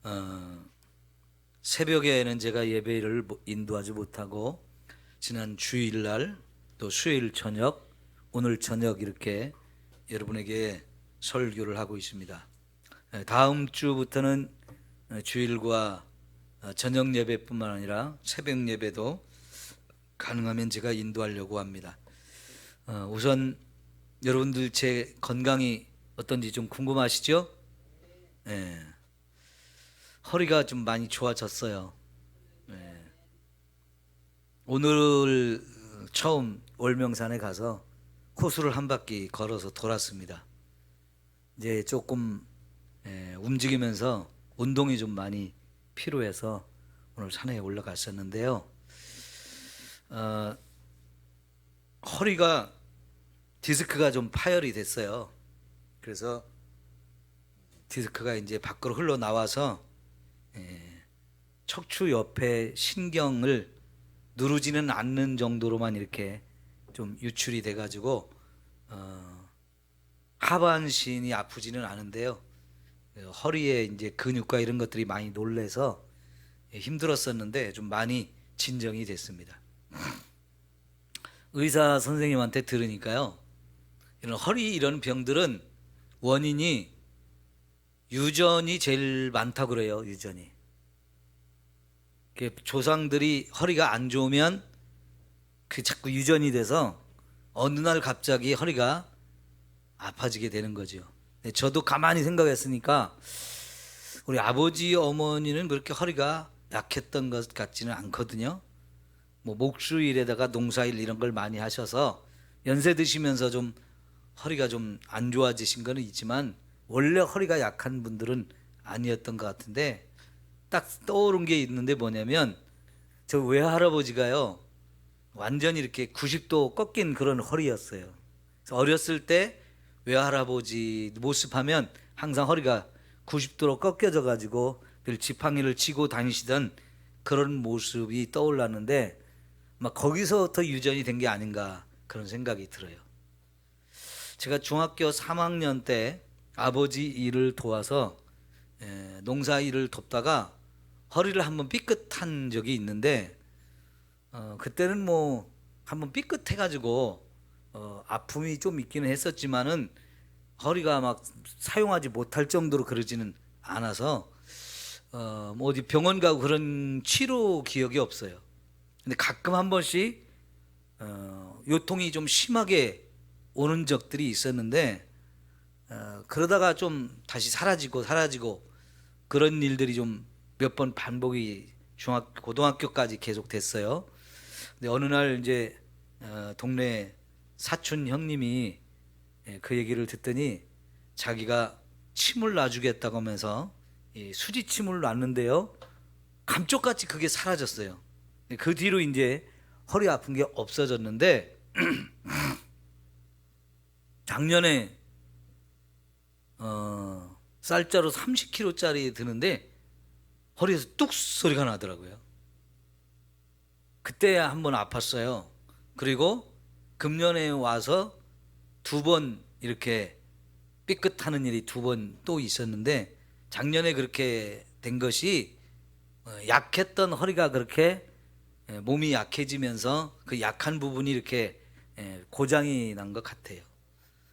어, 새벽에는 제가 예배를 인도하지 못하고 지난 주일날 또 수요일 저녁, 오늘 저녁 이렇게 여러분에게 설교를 하고 있습니다. 다음 주부터는 주일과 저녁 예배뿐만 아니라 새벽 예배도 가능하면 제가 인도하려고 합니다. 우선 여러분들 제 건강이 어떤지 좀 궁금하시죠? 예. 허리가 좀 많이 좋아졌어요. 예. 오늘 처음 월명산에 가서 호수를 한 바퀴 걸어서 돌았습니다. 이제 조금 움직이면서 운동이 좀 많이 필요해서 오늘 산에 올라갔었는데요. 허리가 디스크가 좀 파열이 됐어요. 그래서 디스크가 이제 밖으로 흘러나와서 척추 옆에 신경을 누르지는 않는 정도로만 이렇게 좀 유출이 돼가지고 하반신이 아프지는 않은데요. 허리에 이제 근육과 이런 것들이 많이 놀래서 힘들었었는데 좀 많이 진정이 됐습니다. 의사 선생님한테 들으니까요, 이런 허리 이런 병들은 원인이 유전이 제일 많다고 그래요. 유전이. 조상들이 허리가 안 좋으면 그 자꾸 유전이 돼서 어느 날 갑자기 허리가 아파지게 되는 거죠. 저도 가만히 생각했으니까 우리 아버지 어머니는 그렇게 허리가 약했던 것 같지는 않거든요. 뭐 목수일에다가 농사일 이런 걸 많이 하셔서 연세 드시면서 좀 허리가 좀 안 좋아지신 거는 있지만 원래 허리가 약한 분들은 아니었던 것 같은데, 딱 떠오른 게 있는데 뭐냐면 저 외할아버지가요 완전히 이렇게 90도 꺾인 그런 허리였어요. 그래서 어렸을 때 외할아버지 모습하면 항상 허리가 90도로 꺾여져 가지고 늘 지팡이를 치고 다니시던 그런 모습이 떠올랐는데, 막 거기서부터 유전이 된 게 아닌가 그런 생각이 들어요. 제가 중학교 3학년 때 아버지 일을 도와서 농사 일을 돕다가 허리를 한번 삐끗한 적이 있는데, 그때는 뭐 한번 삐끗해가지고 아픔이 좀 있기는 했었지만은 허리가 막 사용하지 못할 정도로 그러지는 않아서 뭐 어디 병원 가고 그런 치료 기억이 없어요. 근데 가끔 한 번씩 요통이 좀 심하게 오는 적들이 있었는데, 그러다가 좀 다시 사라지고 그런 일들이 좀 몇 번 반복이 고등학교까지 계속 됐어요. 근데 어느 날 이제 동네 사촌 형님이 그 얘기를 듣더니 자기가 침을 놔주겠다고 하면서 수지침을 놨는데요, 감쪽같이 그게 사라졌어요. 그 뒤로 이제 허리 아픈 게 없어졌는데 작년에 쌀자루 30kg짜리 드는데 허리에서 뚝 소리가 나더라고요. 그때 한번 아팠어요. 그리고 금년에 와서 2번 이렇게 삐끗하는 일이 2번 또 있었는데, 작년에 그렇게 된 것이 약했던 허리가 그렇게 몸이 약해지면서 그 약한 부분이 이렇게 고장이 난 것 같아요.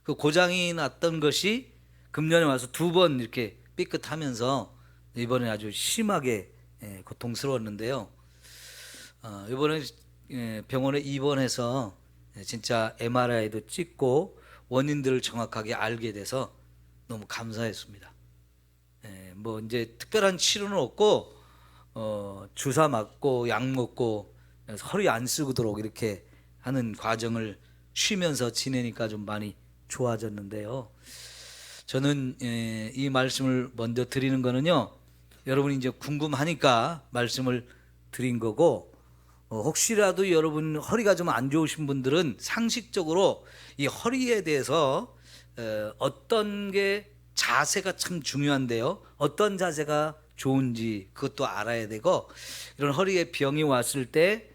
그 고장이 났던 것이 금년에 와서 2번 이렇게 삐끗하면서 이번에 아주 심하게 고통스러웠는데요. 이번에 병원에 입원해서 진짜 MRI도 찍고 원인들을 정확하게 알게 돼서 너무 감사했습니다. 뭐 이제 특별한 치료는 없고 주사 맞고 약 먹고 허리 안 쓰도록 이렇게 하는 과정을 쉬면서 지내니까 좀 많이 좋아졌는데요. 저는 이 말씀을 먼저 드리는 거는요, 여러분이 이제 궁금하니까 말씀을 드린 거고, 혹시라도 여러분 허리가 좀 안 좋으신 분들은 상식적으로 이 허리에 대해서 어떤 게 자세가 참 중요한데요, 어떤 자세가 좋은지 그것도 알아야 되고, 이런 허리에 병이 왔을 때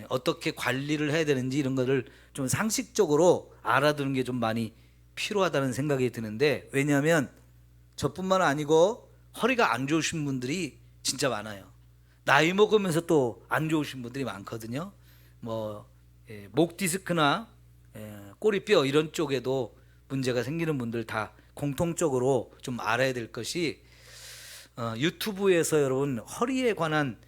어떻게 관리를 해야 되는지 이런 거를 좀 상식적으로 알아두는 게 좀 많이 필요하다는 생각이 드는데, 왜냐하면 저뿐만 아니고 허리가 안 좋으신 분들이 진짜 많아요. 나이 먹으면서 또 안 좋으신 분들이 많거든요. 목 디스크나 꼬리뼈 이런 쪽에도 문제가 생기는 분들 다 공통적으로 좀 알아야 될 것이, 유튜브에서 여러분 허리에 관한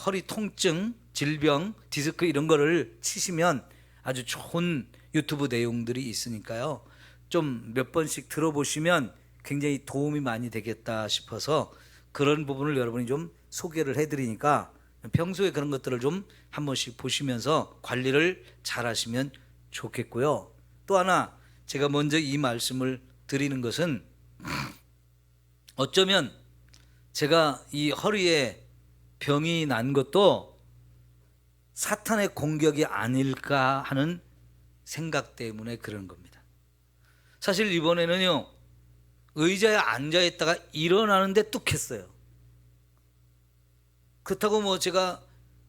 허리 통증, 질병, 디스크 이런 거를 치시면 아주 좋은 유튜브 내용들이 있으니까요. 좀 몇 번씩 들어보시면 굉장히 도움이 많이 되겠다 싶어서 그런 부분을 여러분이 좀 소개를 해드리니까 평소에 그런 것들을 좀 한 번씩 보시면서 관리를 잘 하시면 좋겠고요. 또 하나 제가 먼저 이 말씀을 드리는 것은, 어쩌면 제가 이 허리에 병이 난 것도 사탄의 공격이 아닐까 하는 생각 때문에 그런 겁니다. 사실 이번에는요, 의자에 앉아 있다가 일어나는데 뚝했어요. 그렇다고 제가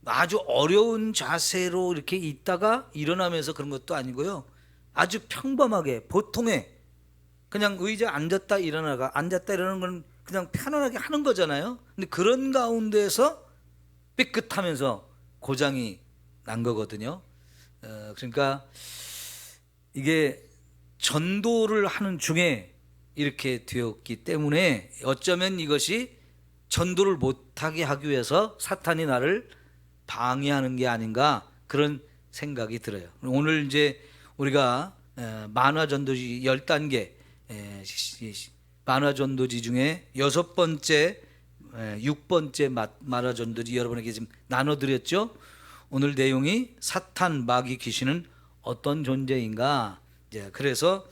아주 어려운 자세로 이렇게 있다가 일어나면서 그런 것도 아니고요. 아주 평범하게 보통의 그냥 의자에 앉았다 일어나가 앉았다 일어나는 건 그냥 편안하게 하는 거잖아요. 근데 그런 가운데서 삐끗하면서 고장이 난 거거든요. 그러니까 이게 전도를 하는 중에 이렇게 되었기 때문에 어쩌면 이것이 전도를 못하게 하기 위해서 사탄이 나를 방해하는 게 아닌가, 그런 생각이 들어요. 오늘 이제 우리가 만화전도지 10단계 만화전도지 중에 6번째 6번째 만화전도지 여러분에게 지금 나눠드렸죠. 오늘 내용이 사탄, 마귀, 귀신은 어떤 존재인가. 그래서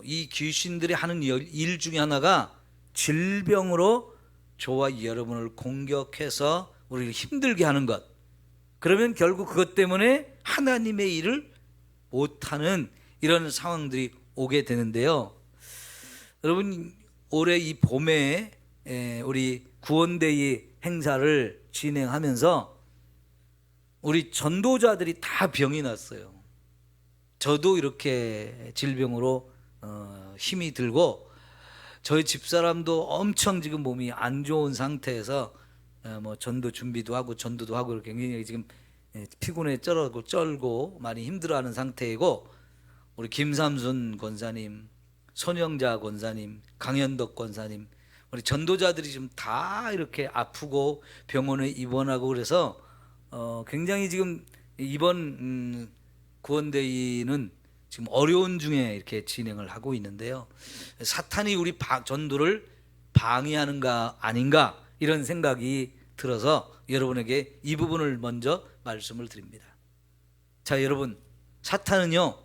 이 귀신들이 하는 일 중에 하나가 질병으로 저와 여러분을 공격해서 우리를 힘들게 하는 것. 그러면 결국 그것 때문에 하나님의 일을 못하는 이런 상황들이 오게 되는데요. 여러분, 올해 이 봄에 우리 구원데이 행사를 진행하면서 우리 전도자들이 다 병이 났어요. 저도 이렇게 질병으로 힘이 들고, 저희 집사람도 엄청 지금 몸이 안 좋은 상태에서 전도 준비도 하고 전도도 하고 이렇게 굉장히 지금 피곤해 쩔고 많이 힘들어하는 상태이고, 우리 김삼순 권사님, 손영자 권사님, 강현덕 권사님, 우리 전도자들이 지금 다 이렇게 아프고 병원에 입원하고 그래서 굉장히 지금 이번 구원데이는 지금 어려운 중에 이렇게 진행을 하고 있는데요. 사탄이 우리 전도를 방해하는가 아닌가, 이런 생각이 들어서 여러분에게 이 부분을 먼저 말씀을 드립니다. 자, 여러분, 사탄은요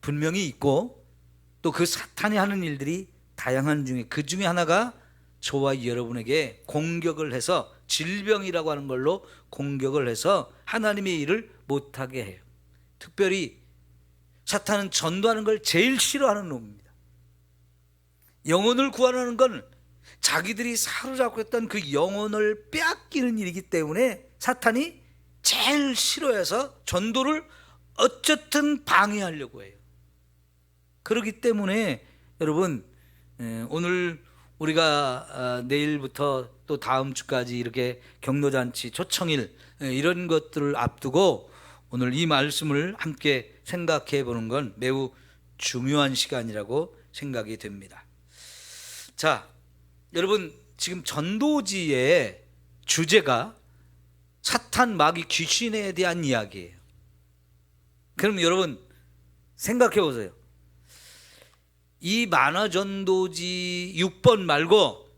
분명히 있고, 또 그 사탄이 하는 일들이 다양한 중에 그 중에 하나가 저와 여러분에게 공격을 해서, 질병이라고 하는 걸로 공격을 해서 하나님의 일을 못하게 해요. 특별히 사탄은 전도하는 걸 제일 싫어하는 놈입니다. 영혼을 구원하는 건 자기들이 사로잡고 있던 그 영혼을 빼앗기는 일이기 때문에 사탄이 제일 싫어해서 전도를 어쨌든 방해하려고 해요. 그렇기 때문에 여러분, 오늘 우리가 내일부터 또 다음 주까지 이렇게 경로잔치, 초청일 이런 것들을 앞두고 오늘 이 말씀을 함께 생각해 보는 건 매우 중요한 시간이라고 생각이 됩니다. 자, 여러분, 지금 전도지의 주제가 사탄, 마귀, 귀신에 대한 이야기예요. 그럼 여러분 생각해 보세요. 이 만화전도지 6번 말고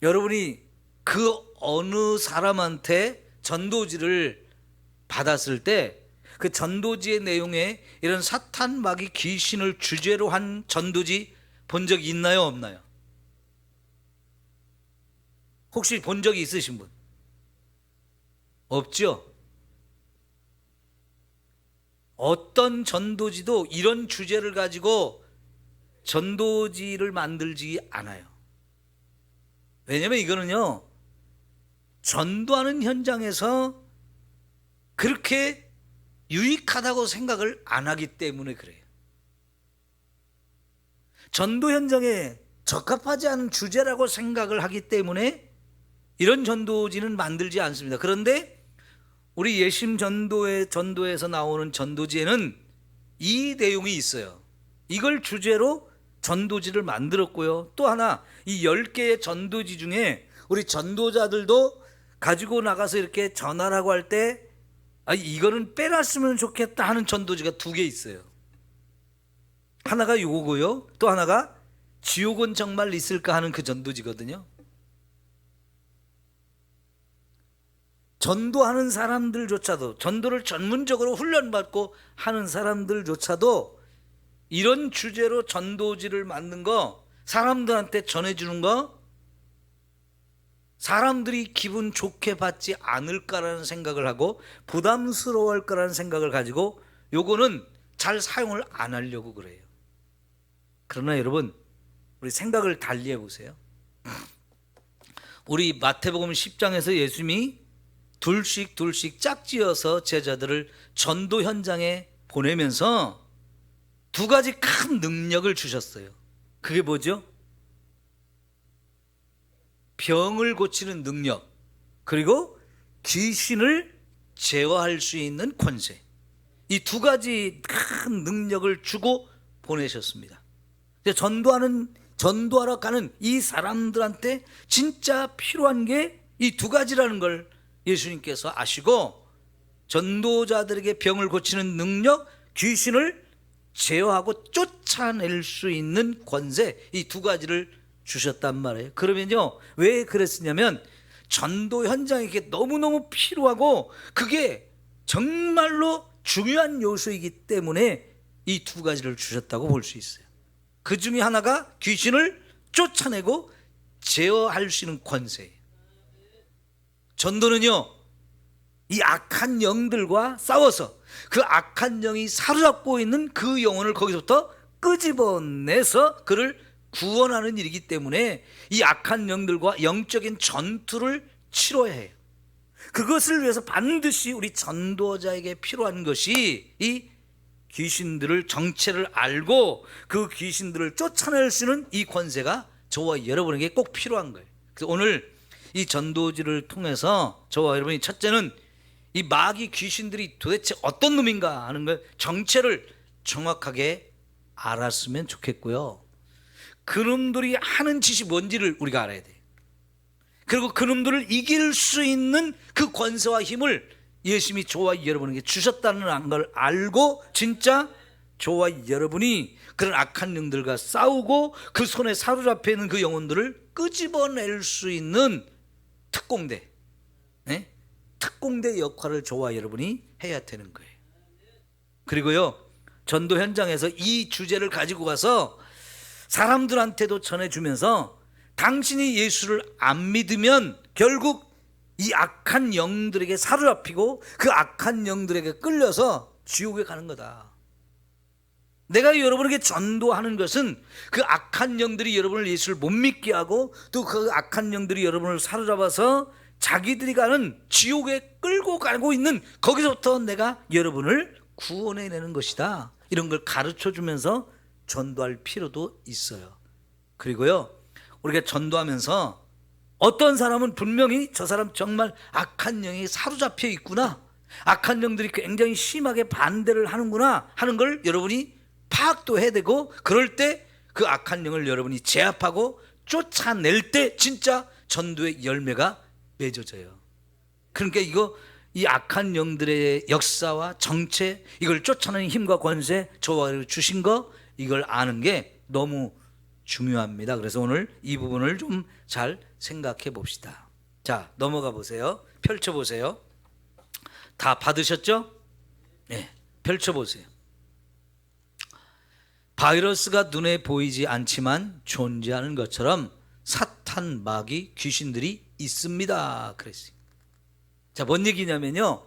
여러분이 그 어느 사람한테 전도지를 받았을 때 그 전도지의 내용에 이런 사탄, 마귀, 귀신을 주제로 한 전도지 본 적이 있나요, 없나요? 혹시 본 적이 있으신 분? 없죠? 어떤 전도지도 이런 주제를 가지고 전도지를 만들지 않아요. 왜냐하면 이거는요, 전도하는 현장에서 그렇게 유익하다고 생각을 안 하기 때문에 그래요. 전도 현장에 적합하지 않은 주제라고 생각을 하기 때문에 이런 전도지는 만들지 않습니다. 그런데 우리 예심 전도에서 나오는 전도지에는 이 내용이 있어요. 이걸 주제로 전도지를 만들었고요. 또 하나, 이 10개의 전도지 중에 우리 전도자들도 가지고 나가서 이렇게 전하라고 할 때 이거는 빼놨으면 좋겠다 하는 전도지가 2개 있어요. 하나가 요거고요. 또 하나가 지옥은 정말 있을까 하는 그 전도지거든요. 전도하는 사람들조차도, 전도를 전문적으로 훈련받고 하는 사람들조차도 이런 주제로 전도지를 만든 거, 사람들한테 전해주는 거, 사람들이 기분 좋게 받지 않을까라는 생각을 하고 부담스러워할 거라는 생각을 가지고 요거는 잘 사용을 안 하려고 그래요. 그러나 여러분, 우리 생각을 달리 해보세요. 우리 마태복음 10장에서 예수님이 둘씩 짝지어서 제자들을 전도 현장에 보내면서 2가지 큰 능력을 주셨어요. 그게 뭐죠? 병을 고치는 능력, 그리고 귀신을 제어할 수 있는 권세. 이 2가지 큰 능력을 주고 보내셨습니다. 전도하러 가는 이 사람들한테 진짜 필요한 게 이 2가지라는 걸 예수님께서 아시고, 전도자들에게 병을 고치는 능력, 귀신을 제어하고 쫓아낼 수 있는 권세, 이 2가지를 주셨단 말이에요. 그러면요, 왜 그랬으냐면 전도 현장에 이게 너무너무 필요하고 그게 정말로 중요한 요소이기 때문에 이 2가지를 주셨다고 볼 수 있어요. 그 중에 하나가 귀신을 쫓아내고 제어할 수 있는 권세예요. 전도는요, 이 악한 영들과 싸워서 그 악한 영이 사로잡고 있는 그 영혼을 거기서부터 끄집어내서 그를 구원하는 일이기 때문에 이 악한 영들과 영적인 전투를 치러야 해요. 그것을 위해서 반드시 우리 전도자에게 필요한 것이 이 귀신들을 정체를 알고 그 귀신들을 쫓아낼 수 있는 이 권세가 저와 여러분에게 꼭 필요한 거예요. 그래서 오늘 이 전도지를 통해서 저와 여러분이 첫째는 이 마귀 귀신들이 도대체 어떤 놈인가 하는 걸 정체를 정확하게 알았으면 좋겠고요. 그놈들이 하는 짓이 뭔지를 우리가 알아야 돼요. 그리고 그놈들을 이길 수 있는 그 권세와 힘을 예수님이 저와 여러분에게 주셨다는 걸 알고 진짜 저와 여러분이 그런 악한 영들과 싸우고 그 손에 사로잡혀 있는 그 영혼들을 끄집어낼 수 있는 특공대, 네? 특공대 역할을 저와 여러분이 해야 되는 거예요. 그리고요, 전도 현장에서 이 주제를 가지고 가서 사람들한테도 전해주면서 당신이 예수를 안 믿으면 결국 이 악한 영들에게 사로잡히고 그 악한 영들에게 끌려서 지옥에 가는 거다. 내가 여러분에게 전도하는 것은 그 악한 영들이 여러분을 예수를 못 믿게 하고 또 그 악한 영들이 여러분을 사로잡아서 자기들이 가는 지옥에 끌고 가고 있는 거기서부터 내가 여러분을 구원해내는 것이다. 이런 걸 가르쳐주면서 전도할 필요도 있어요. 그리고요, 우리가 전도하면서 어떤 사람은 분명히 저 사람 정말 악한 영이 사로잡혀 있구나, 악한 영들이 굉장히 심하게 반대를 하는구나 하는 걸 여러분이 파악도 해야 되고, 그럴 때 그 악한 영을 여러분이 제압하고 쫓아낼 때 진짜 전도의 열매가 맺어져요. 그러니까 이 악한 영들의 역사와 정체, 이걸 쫓아내는 힘과 권세 저와 주신 거, 이걸 아는 게 너무 중요합니다. 그래서 오늘 이 부분을 좀 잘 생각해 봅시다. 자, 넘어가 보세요. 펼쳐 보세요. 다 받으셨죠? 네, 펼쳐 보세요. 바이러스가 눈에 보이지 않지만 존재하는 것처럼 사탄, 마귀, 귀신들이 있습니다. 그랬어요. 자, 뭔 얘기냐면요,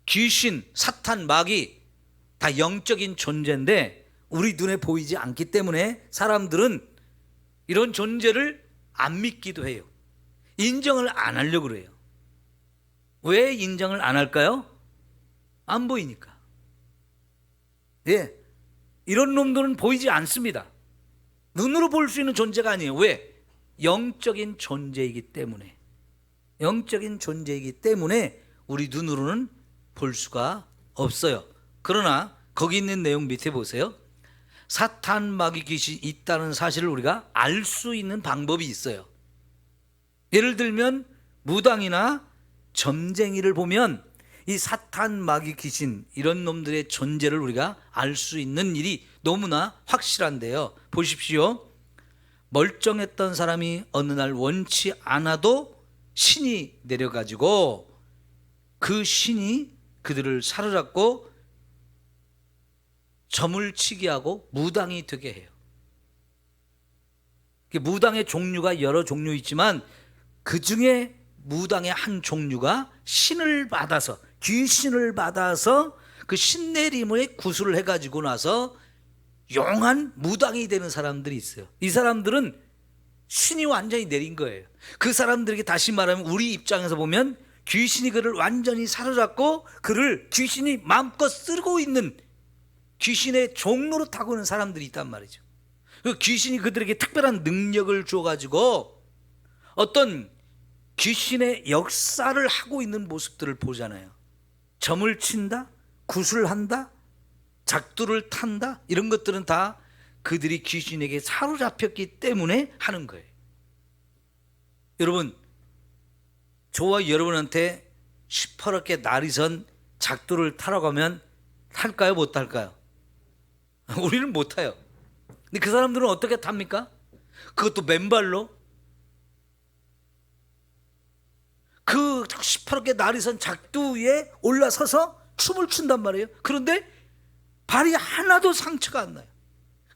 귀신, 사탄, 마귀 다 영적인 존재인데 우리 눈에 보이지 않기 때문에 사람들은 이런 존재를 안 믿기도 해요. 인정을 안 하려고 그래요. 왜 인정을 안 할까요? 안 보이니까. 예, 이런 놈들은 보이지 않습니다. 눈으로 볼 수 있는 존재가 아니에요. 왜? 영적인 존재이기 때문에. 영적인 존재이기 때문에 우리 눈으로는 볼 수가 없어요. 그러나 거기 있는 내용 밑에 보세요. 사탄, 마귀, 귀신이 있다는 사실을 우리가 알 수 있는 방법이 있어요. 예를 들면 무당이나 점쟁이를 보면 이 사탄, 마귀, 귀신 이런 놈들의 존재를 우리가 알 수 있는 일이 너무나 확실한데요. 보십시오. 멀쩡했던 사람이 어느 날 원치 않아도 신이 내려가지고 그 신이 그들을 사로잡고 점을 치게 하고 무당이 되게 해요. 무당의 종류가 여러 종류 있지만 그 중에 무당의 한 종류가 신을 받아서, 귀신을 받아서 그 신내림을 구술을 해가지고 나서 용한 무당이 되는 사람들이 있어요. 이 사람들은 신이 완전히 내린 거예요. 그 사람들에게 다시 말하면 우리 입장에서 보면 귀신이 그를 완전히 사로잡고 그를 귀신이 마음껏 쓰고 있는 귀신의 종로로 타고 있는 사람들이 있단 말이죠. 그 귀신이 그들에게 특별한 능력을 주어가지고 어떤 귀신의 역사를 하고 있는 모습들을 보잖아요. 점을 친다, 구슬한다, 작두를 탄다, 이런 것들은 다 그들이 귀신에게 사로잡혔기 때문에 하는 거예요. 여러분, 저와 여러분한테 시퍼렇게 날이 선 작두를 타러 가면 탈까요? 못 탈까요? 우리는 못 타요. 근데 그 사람들은 어떻게 탑니까? 그것도 맨발로? 그 시퍼렇게 날이 선 작두 위에 올라서서 춤을 춘단 말이에요. 그런데 발이 하나도 상처가 안 나요.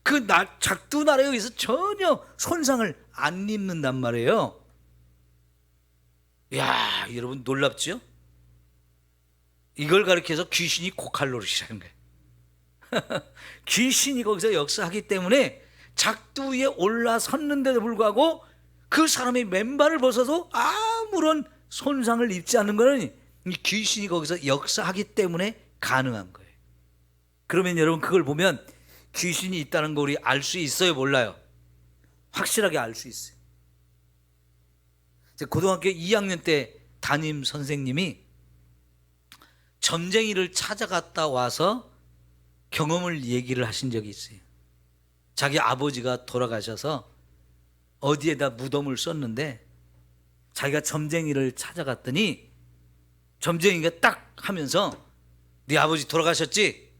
그 작두 날에 의해서 전혀 손상을 안 입는단 말이에요. 이야, 여러분 놀랍죠? 이걸 가리켜서 귀신이 고칼로리시라는 거예요. 귀신이 거기서 역사하기 때문에 작두 위에 올라섰는데도 불구하고 그 사람의 맨발을 벗어도 아무런 손상을 입지 않는 것은 귀신이 거기서 역사하기 때문에 가능한 거예요. 그러면 여러분 그걸 보면 귀신이 있다는 거 우리 알 수 있어요, 몰라요? 확실하게 알 수 있어요. 고등학교 2학년 때 담임 선생님이 점쟁이를 찾아갔다 와서 경험을 얘기를 하신 적이 있어요. 자기 아버지가 돌아가셔서 어디에다 무덤을 썼는데 자기가 점쟁이를 찾아갔더니 점쟁이가 딱 하면서 네 아버지 돌아가셨지?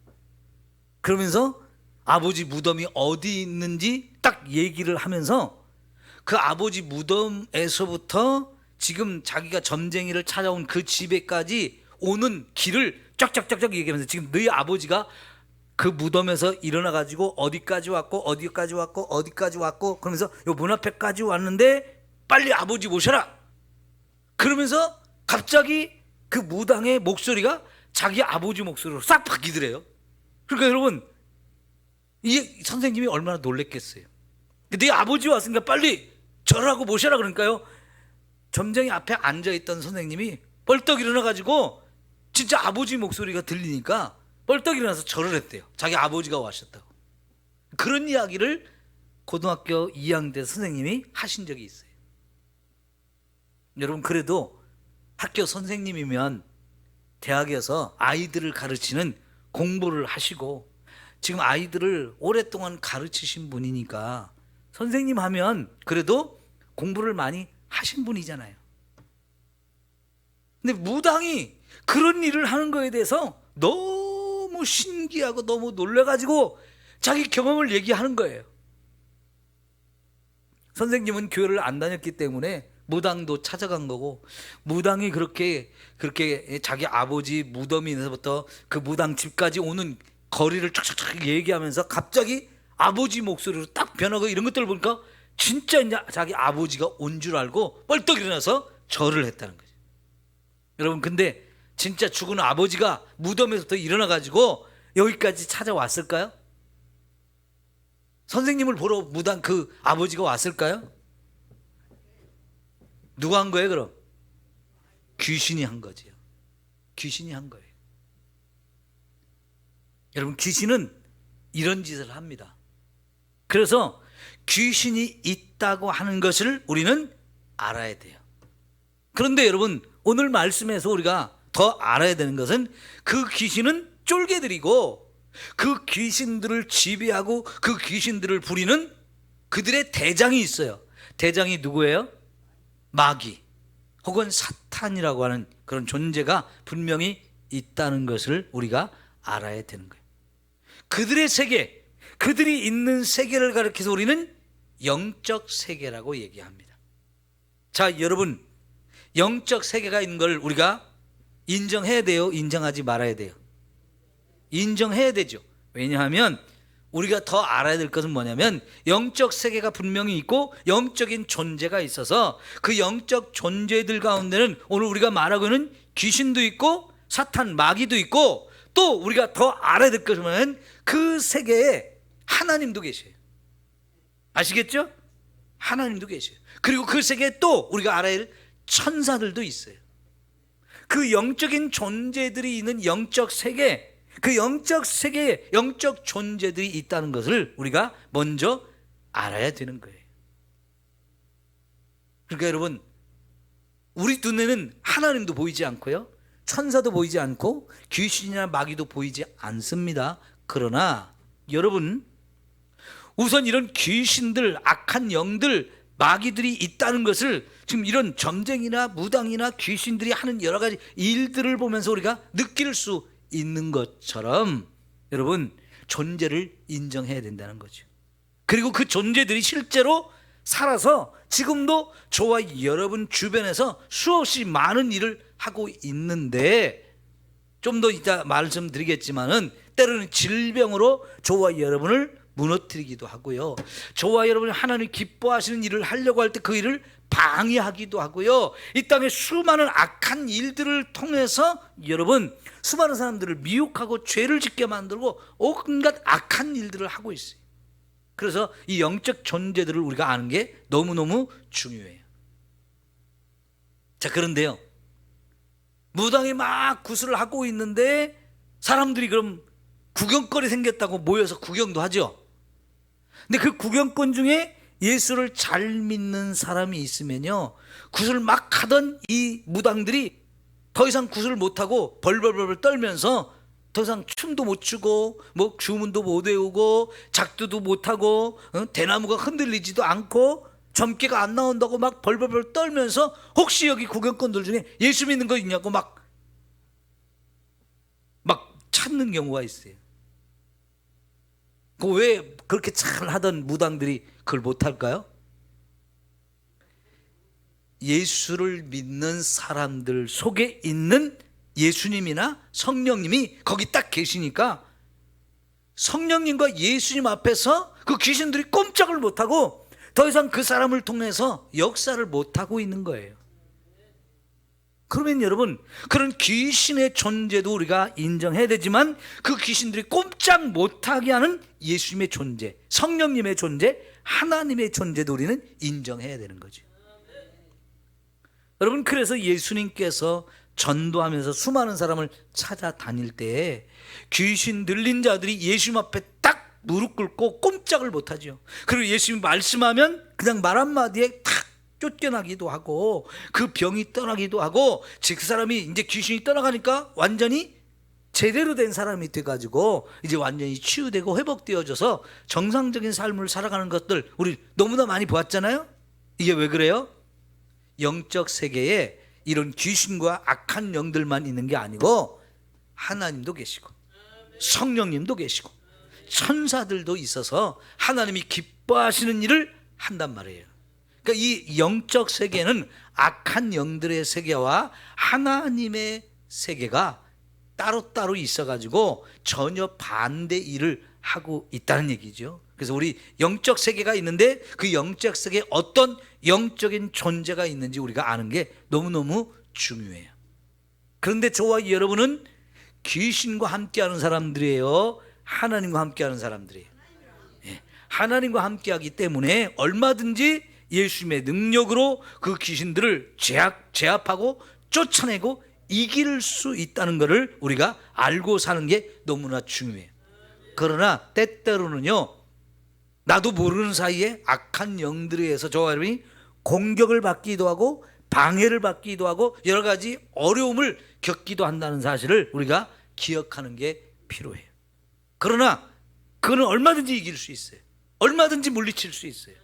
그러면서 아버지 무덤이 어디 있는지 딱 얘기를 하면서 그 아버지 무덤에서부터 지금 자기가 점쟁이를 찾아온 그 집에까지 오는 길을 쫙쫙쫙쫙 얘기하면서 지금 너희 아버지가 그 무덤에서 일어나 가지고 어디까지 왔고 어디까지 왔고 어디까지 왔고 그러면서 요 문 앞에까지 왔는데 빨리 아버지 모셔라. 그러면서 갑자기 그 무당의 목소리가 자기 아버지 목소리로 싹 바뀌더래요. 그러니까 여러분 이 선생님이 얼마나 놀랬겠어요. 네 아버지 왔으니까 빨리 절을 하고 모셔라. 그러니까요, 점쟁이 앞에 앉아있던 선생님이 벌떡 일어나 가지고 진짜 아버지 목소리가 들리니까 벌떡 일어나서 절을 했대요. 자기 아버지가 와셨다고. 그런 이야기를 고등학교 2학년 때 선생님이 하신 적이 있어요. 여러분, 그래도 학교 선생님이면 대학에서 아이들을 가르치는 공부를 하시고 지금 아이들을 오랫동안 가르치신 분이니까 선생님 하면 그래도 공부를 많이 하신 분이잖아요. 근데 무당이 그런 일을 하는 거에 대해서 너무 신기하고 너무 놀라가지고 자기 경험을 얘기하는 거예요. 선생님은 교회를 안 다녔기 때문에 무당도 찾아간 거고, 무당이 그렇게 자기 아버지 무덤에서부터 그 무당 집까지 오는 거리를 쫙쫙쫙 얘기하면서 갑자기 아버지 목소리로 딱 변하고 이런 것들을 보니까 진짜 이제 자기 아버지가 온 줄 알고 벌떡 일어나서 절을 했다는 거죠. 여러분, 근데 진짜 죽은 아버지가 무덤에서부터 일어나 가지고 여기까지 찾아왔을까요? 선생님을 보러 무당 그 아버지가 왔을까요? 누가 한 거예요, 그럼? 귀신이 한 거지요. 귀신이 한 거예요. 여러분, 귀신은 이런 짓을 합니다. 그래서 귀신이 있다고 하는 것을 우리는 알아야 돼요. 그런데 여러분, 오늘 말씀에서 우리가 더 알아야 되는 것은 그 귀신은 쫄개들이고 그 귀신들을 지배하고 그 귀신들을 부리는 그들의 대장이 있어요. 대장이 누구예요? 마귀 혹은 사탄이라고 하는 그런 존재가 분명히 있다는 것을 우리가 알아야 되는 거예요. 그들의 세계, 그들이 있는 세계를 가리켜서 우리는 영적 세계라고 얘기합니다. 자, 여러분, 영적 세계가 있는 걸 우리가 인정해야 돼요? 인정하지 말아야 돼요? 인정해야 되죠. 왜냐하면 우리가 더 알아야 될 것은 뭐냐면 영적 세계가 분명히 있고 영적인 존재가 있어서 그 영적 존재들 가운데는 오늘 우리가 말하고 있는 귀신도 있고 사탄, 마귀도 있고 또 우리가 더 알아야 될 것은 그 세계에 하나님도 계셔요. 아시겠죠? 하나님도 계셔요. 그리고 그 세계에 또 우리가 알아야 할 천사들도 있어요. 그 영적인 존재들이 있는 영적 세계, 그 영적 세계에 영적 존재들이 있다는 것을 우리가 먼저 알아야 되는 거예요. 그러니까 여러분, 우리 눈에는 하나님도 보이지 않고요, 천사도 보이지 않고 귀신이나 마귀도 보이지 않습니다. 그러나 여러분, 우선 이런 귀신들, 악한 영들, 마귀들이 있다는 것을 지금 이런 점쟁이나 무당이나 귀신들이 하는 여러 가지 일들을 보면서 우리가 느낄 수 있는 것처럼 여러분, 존재를 인정해야 된다는 거죠. 그리고 그 존재들이 실제로 살아서 지금도 저와 여러분 주변에서 수없이 많은 일을 하고 있는데, 좀 더 이따 말씀드리겠지만은 때로는 질병으로 저와 여러분을 무너뜨리기도 하고요, 저와 여러분이 하나님 기뻐하시는 일을 하려고 할 때 그 일을 방해하기도 하고요, 이 땅에 수많은 악한 일들을 통해서 여러분 수많은 사람들을 미혹하고 죄를 짓게 만들고 온갖 악한 일들을 하고 있어요. 그래서 이 영적 존재들을 우리가 아는 게 너무너무 중요해요. 자, 그런데요, 무당이 막 구슬을 하고 있는데 사람들이 그럼 구경거리 생겼다고 모여서 구경도 하죠. 근데 그 구경꾼 중에 예수를 잘 믿는 사람이 있으면요, 구슬 막 하던 이 무당들이 더 이상 구슬을 못하고 벌벌벌 떨면서 더 이상 춤도 못 추고 뭐 주문도 못 외우고 작두도 못하고 대나무가 흔들리지도 않고 점괘가 안 나온다고 막 벌벌벌 떨면서 혹시 여기 구경꾼들 중에 예수 믿는 거 있냐고 막 찾는 경우가 있어요. 그 왜 그렇게 잘 하던 무당들이 그걸 못할까요? 예수를 믿는 사람들 속에 있는 예수님이나 성령님이 거기 딱 계시니까 성령님과 예수님 앞에서 그 귀신들이 꼼짝을 못하고 더 이상 그 사람을 통해서 역사를 못하고 있는 거예요. 그러면 여러분, 그런 귀신의 존재도 우리가 인정해야 되지만 그 귀신들이 꼼짝 못하게 하는 예수님의 존재, 성령님의 존재, 하나님의 존재도 우리는 인정해야 되는 거죠. 여러분, 그래서 예수님께서 전도하면서 수많은 사람을 찾아다닐 때 귀신 들린 자들이 예수님 앞에 딱 무릎 꿇고 꼼짝을 못하죠. 그리고 예수님이 말씀하면 그냥 말 한마디에 탁 쫓겨나기도 하고 그 병이 떠나기도 하고, 즉 그 사람이 이제 귀신이 떠나가니까 완전히 제대로 된 사람이 돼가지고 이제 완전히 치유되고 회복되어져서 정상적인 삶을 살아가는 것들 우리 너무나 많이 보았잖아요. 이게 왜 그래요? 영적 세계에 이런 귀신과 악한 영들만 있는 게 아니고 하나님도 계시고 성령님도 계시고 천사들도 있어서 하나님이 기뻐하시는 일을 한단 말이에요. 그러니까 이 영적 세계는 악한 영들의 세계와 하나님의 세계가 따로따로 있어가지고 전혀 반대 일을 하고 있다는 얘기죠. 그래서 우리 영적 세계가 있는데 그 영적 세계에 어떤 영적인 존재가 있는지 우리가 아는 게 너무너무 중요해요. 그런데 저와 여러분은 귀신과 함께하는 사람들이에요? 하나님과 함께하는 사람들이에요? 예, 하나님과 함께하기 때문에 얼마든지 예수님의 능력으로 그 귀신들을 제압하고 쫓아내고 이길 수 있다는 것을 우리가 알고 사는 게 너무나 중요해요. 그러나 때때로는요, 나도 모르는 사이에 악한 영들에 의해서 저와 여러분이 공격을 받기도 하고 방해를 받기도 하고 여러 가지 어려움을 겪기도 한다는 사실을 우리가 기억하는 게 필요해요. 그러나 그거는 얼마든지 이길 수 있어요. 얼마든지 물리칠 수 있어요.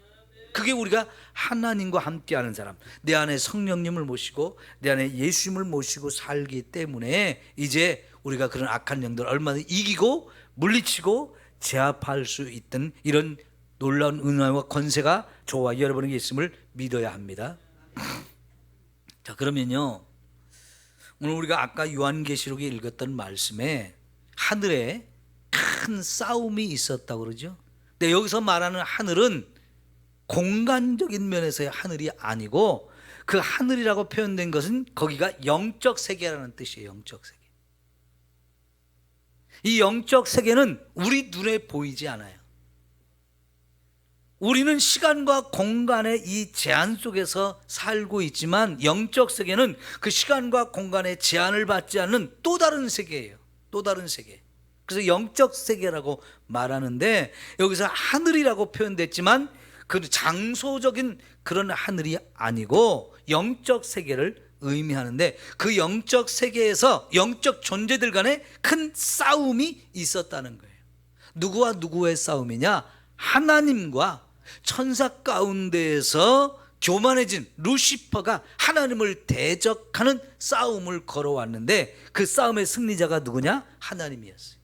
그게 우리가 하나님과 함께하는 사람, 내 안에 성령님을 모시고 내 안에 예수님을 모시고 살기 때문에 이제 우리가 그런 악한 영들을 얼마든지 이기고 물리치고 제압할 수 있던 이런 놀라운 은혜와 권세가 저와 여러분에게 있음을 믿어야 합니다. 자, 그러면요, 오늘 우리가 아까 요한계시록에 읽었던 말씀에 하늘에 큰 싸움이 있었다고 그러죠. 근데 여기서 말하는 하늘은 공간적인 면에서의 하늘이 아니고 그 하늘이라고 표현된 것은 거기가 영적 세계라는 뜻이에요. 영적 세계. 이 영적 세계는 우리 눈에 보이지 않아요. 우리는 시간과 공간의 이 제한 속에서 살고 있지만 영적 세계는 그 시간과 공간의 제한을 받지 않는 또 다른 세계예요. 또 다른 세계. 그래서 영적 세계라고 말하는데 여기서 하늘이라고 표현됐지만 그 장소적인 그런 하늘이 아니고 영적 세계를 의미하는데 그 영적 세계에서 영적 존재들 간에 큰 싸움이 있었다는 거예요. 누구와 누구의 싸움이냐? 하나님과 천사 가운데에서 교만해진 루시퍼가 하나님을 대적하는 싸움을 걸어왔는데 그 싸움의 승리자가 누구냐? 하나님이었어요.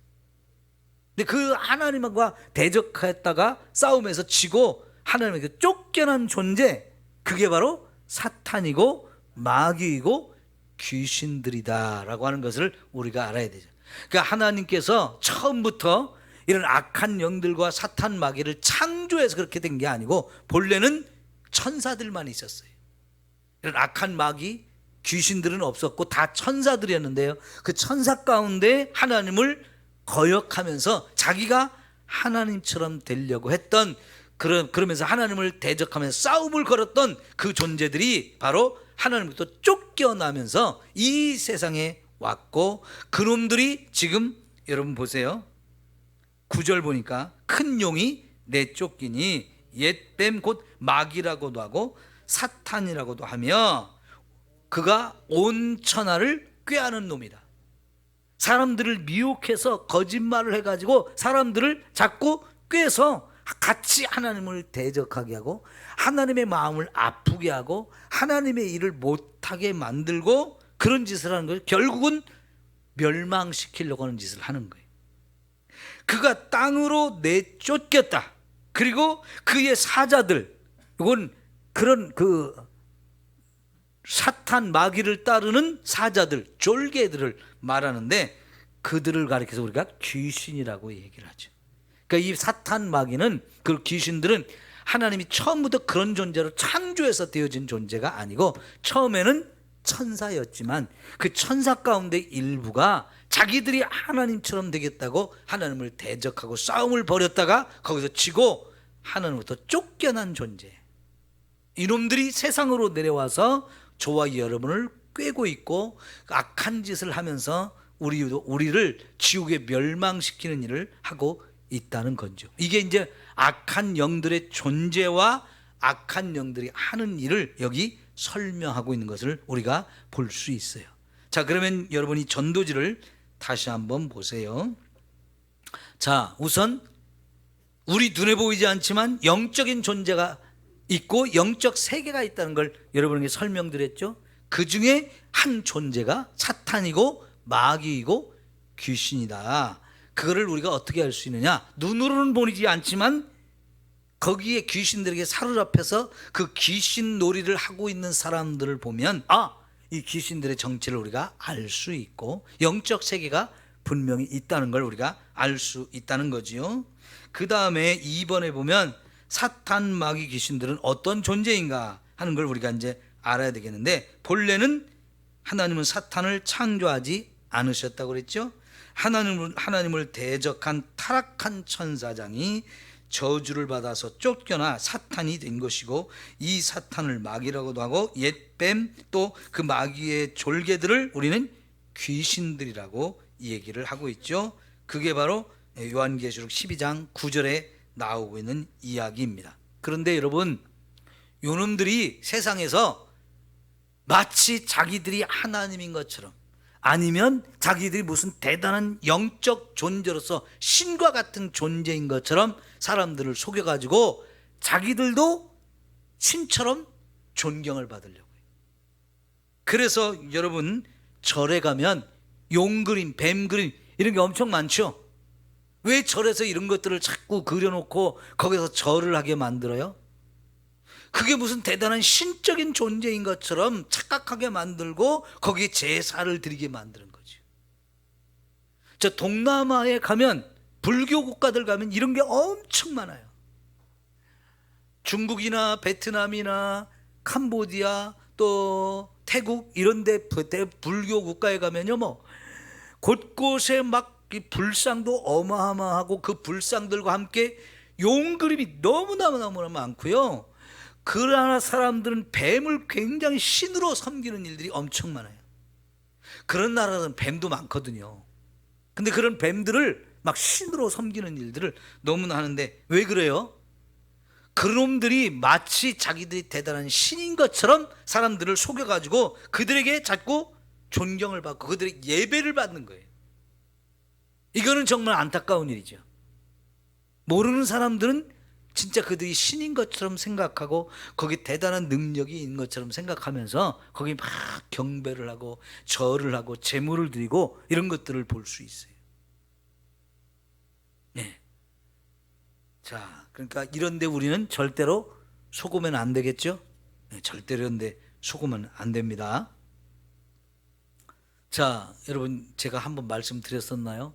근데 그 하나님과 대적했다가 싸움에서 지고 하나님에게 쫓겨난 존재, 그게 바로 사탄이고 마귀이고 귀신들이다라고 하는 것을 우리가 알아야 되죠. 그러니까 하나님께서 처음부터 이런 악한 영들과 사탄 마귀를 창조해서 그렇게 된 게 아니고 본래는 천사들만 있었어요. 이런 악한 마귀, 귀신들은 없었고 다 천사들이었는데요, 그 천사 가운데 하나님을 거역하면서 자기가 하나님처럼 되려고 했던 그러면서 하나님을 대적하면서 싸움을 걸었던 그 존재들이 바로 하나님부터 쫓겨나면서 이 세상에 왔고, 그놈들이 지금 여러분 보세요. 9절 보니까 큰 용이 내쫓기니 옛뱀 곧 마귀라고도 하고 사탄이라고도 하며 그가 온 천하를 꾀하는 놈이다. 사람들을 미혹해서 거짓말을 해가지고 사람들을 자꾸 꾀서 같이 하나님을 대적하게 하고 하나님의 마음을 아프게 하고 하나님의 일을 못하게 만들고 그런 짓을 하는 거예요. 결국은 멸망시키려고 하는 짓을 하는 거예요. 그가 땅으로 내쫓겼다. 그리고 그의 사자들, 이건 그런 그 사탄 마귀를 따르는 사자들, 졸개들을 말하는데 그들을 가리켜서 우리가 귀신이라고 얘기를 하죠. 그러니까 이 사탄 마귀는, 그 귀신들은 하나님이 처음부터 그런 존재로 창조해서 되어진 존재가 아니고 처음에는 천사였지만 그 천사 가운데 일부가 자기들이 하나님처럼 되겠다고 하나님을 대적하고 싸움을 벌였다가 거기서 지고 하나님부터 쫓겨난 존재, 이놈들이 세상으로 내려와서 저와 여러분을 꾀고 있고 악한 짓을 하면서 우리를 지옥에 멸망시키는 일을 하고 있다는 거죠. 이게 이제 악한 영들의 존재와 악한 영들이 하는 일을 여기 설명하고 있는 것을 우리가 볼 수 있어요. 자, 그러면 여러분이 전도지를 다시 한번 보세요. 자, 우선 우리 눈에 보이지 않지만 영적인 존재가 있고 영적 세계가 있다는 걸 여러분에게 설명드렸죠. 그 중에 한 존재가 사탄이고 마귀이고 귀신이다. 그거를 우리가 어떻게 알 수 있느냐? 눈으로는 보이지 않지만 거기에 귀신들에게 사로잡혀서 그 귀신 놀이를 하고 있는 사람들을 보면 이 귀신들의 정체를 우리가 알 수 있고 영적 세계가 분명히 있다는 걸 우리가 알 수 있다는 거지요. 그 다음에 2번에 보면 사탄 마귀 귀신들은 어떤 존재인가 하는 걸 우리가 이제 알아야 되겠는데, 본래는 하나님은 사탄을 창조하지 않으셨다고 그랬죠. 하나님을 대적한 타락한 천사장이 저주를 받아서 쫓겨나 사탄이 된 것이고, 이 사탄을 마귀라고도 하고 옛뱀 또 그 마귀의 졸개들을 우리는 귀신들이라고 얘기를 하고 있죠. 그게 바로 요한계시록 12장 9절에 나오고 있는 이야기입니다. 그런데 여러분, 요놈들이 세상에서 마치 자기들이 하나님인 것처럼, 아니면 자기들이 무슨 대단한 영적 존재로서 신과 같은 존재인 것처럼 사람들을 속여가지고 자기들도 신처럼 존경을 받으려고 해요. 그래서 여러분, 절에 가면 용 그림, 뱀 그림 이런 게 엄청 많죠. 왜 절에서 이런 것들을 자꾸 그려놓고 거기서 절을 하게 만들어요? 그게 무슨 대단한 신적인 존재인 것처럼 착각하게 만들고 거기에 제사를 드리게 만드는 거죠. 저 동남아에 가면, 불교 국가들 가면 이런 게 엄청 많아요. 중국이나 베트남이나 캄보디아 또 태국 이런 데 불교 국가에 가면요, 뭐 곳곳에 막 이 불상도 어마어마하고 그 불상들과 함께 용 그림이 너무너무 많고요. 그러나 사람들은 뱀을 굉장히 신으로 섬기는 일들이 엄청 많아요. 그런 나라는 뱀도 많거든요. 근데 그런 뱀들을 막 신으로 섬기는 일들을 너무나 하는데, 왜 그래요? 그놈들이 마치 자기들이 대단한 신인 것처럼 사람들을 속여가지고 그들에게 자꾸 존경을 받고 그들의 예배를 받는 거예요. 이거는 정말 안타까운 일이죠. 모르는 사람들은 진짜 그들이 신인 것처럼 생각하고 거기 대단한 능력이 있는 것처럼 생각하면서 거기 막 경배를 하고 절을 하고 제물을 드리고 이런 것들을 볼 수 있어요. 네. 자, 그러니까 이런데 우리는 절대로 속으면 안 되겠죠? 네, 절대로 이런데 속으면 안 됩니다. 자, 여러분, 제가 한번 말씀드렸었나요?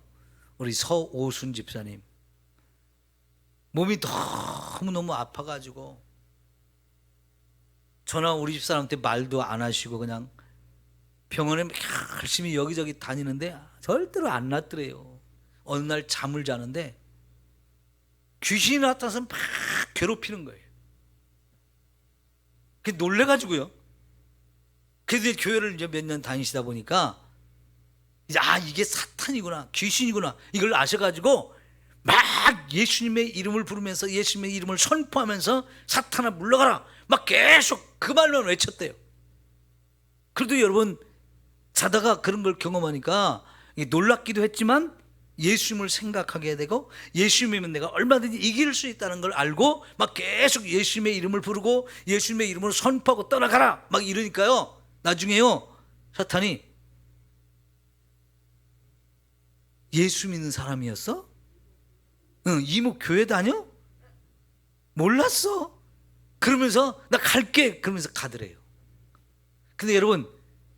우리 서오순 집사님 몸이 너무너무 아파가지고 저나 우리 집사람한테 말도 안 하시고 그냥 병원에 열심히 여기저기 다니는데 절대로 안 낫더래요. 어느 날 잠을 자는데 귀신이 나타나서 막 괴롭히는 거예요. 그게 놀래가지고요. 그래서 교회를 이제 몇 년 다니시다 보니까 이제 이게 사탄이구나, 귀신이구나 이걸 아셔가지고 막 예수님의 이름을 부르면서 예수님의 이름을 선포하면서 사탄아 물러가라 막 계속 그 말로는 외쳤대요. 그래도 여러분, 자다가 그런 걸 경험하니까 놀랍기도 했지만 예수님을 생각하게 되고 예수님이면 내가 얼마든지 이길 수 있다는 걸 알고 막 계속 예수님의 이름을 부르고 예수님의 이름으로 선포하고 떠나가라 막 이러니까요, 나중에요 사탄이 예수 믿는 사람이었어? 응, 이모 교회 다녀? 몰랐어. 그러면서 나 갈게 그러면서 가더래요. 근데 여러분,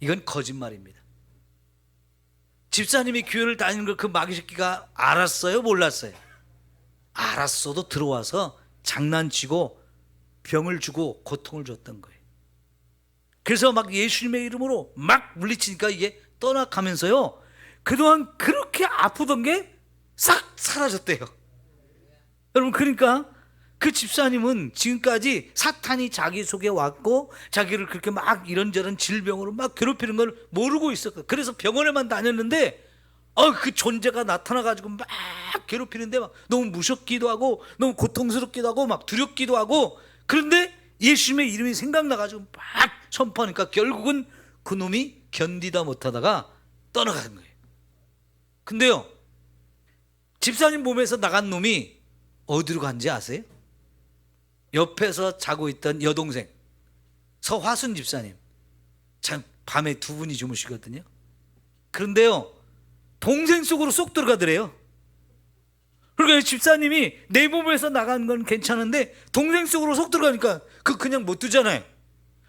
이건 거짓말입니다. 집사님이 교회를 다니는 걸 그 마귀 새끼가 알았어요? 몰랐어요? 알았어도 들어와서 장난치고 병을 주고 고통을 줬던 거예요. 그래서 막 예수님의 이름으로 막 물리치니까 이게 떠나가면서요, 그동안 그렇게 아프던 게 싹 사라졌대요. 여러분, 그러니까 그 집사님은 지금까지 사탄이 자기 속에 왔고 자기를 그렇게 막 이런저런 질병으로 막 괴롭히는 걸 모르고 있었거든요. 그래서 병원에만 다녔는데 그 존재가 나타나가지고 막 괴롭히는데 막 너무 무섭기도 하고 너무 고통스럽기도 하고 막 두렵기도 하고, 그런데 예수님의 이름이 생각나가지고 막 선포하니까 결국은 그 놈이 견디다 못하다가 떠나가는 거예요. 근데요, 집사님 몸에서 나간 놈이 어디로 간지 아세요? 옆에서 자고 있던 여동생 서화순 집사님, 참 밤에 두 분이 주무시거든요. 그런데요, 동생 속으로 쏙 들어가더래요. 그러니까 집사님이 내 몸에서 나간 건 괜찮은데 동생 속으로 쏙 들어가니까 그냥 못 두잖아요.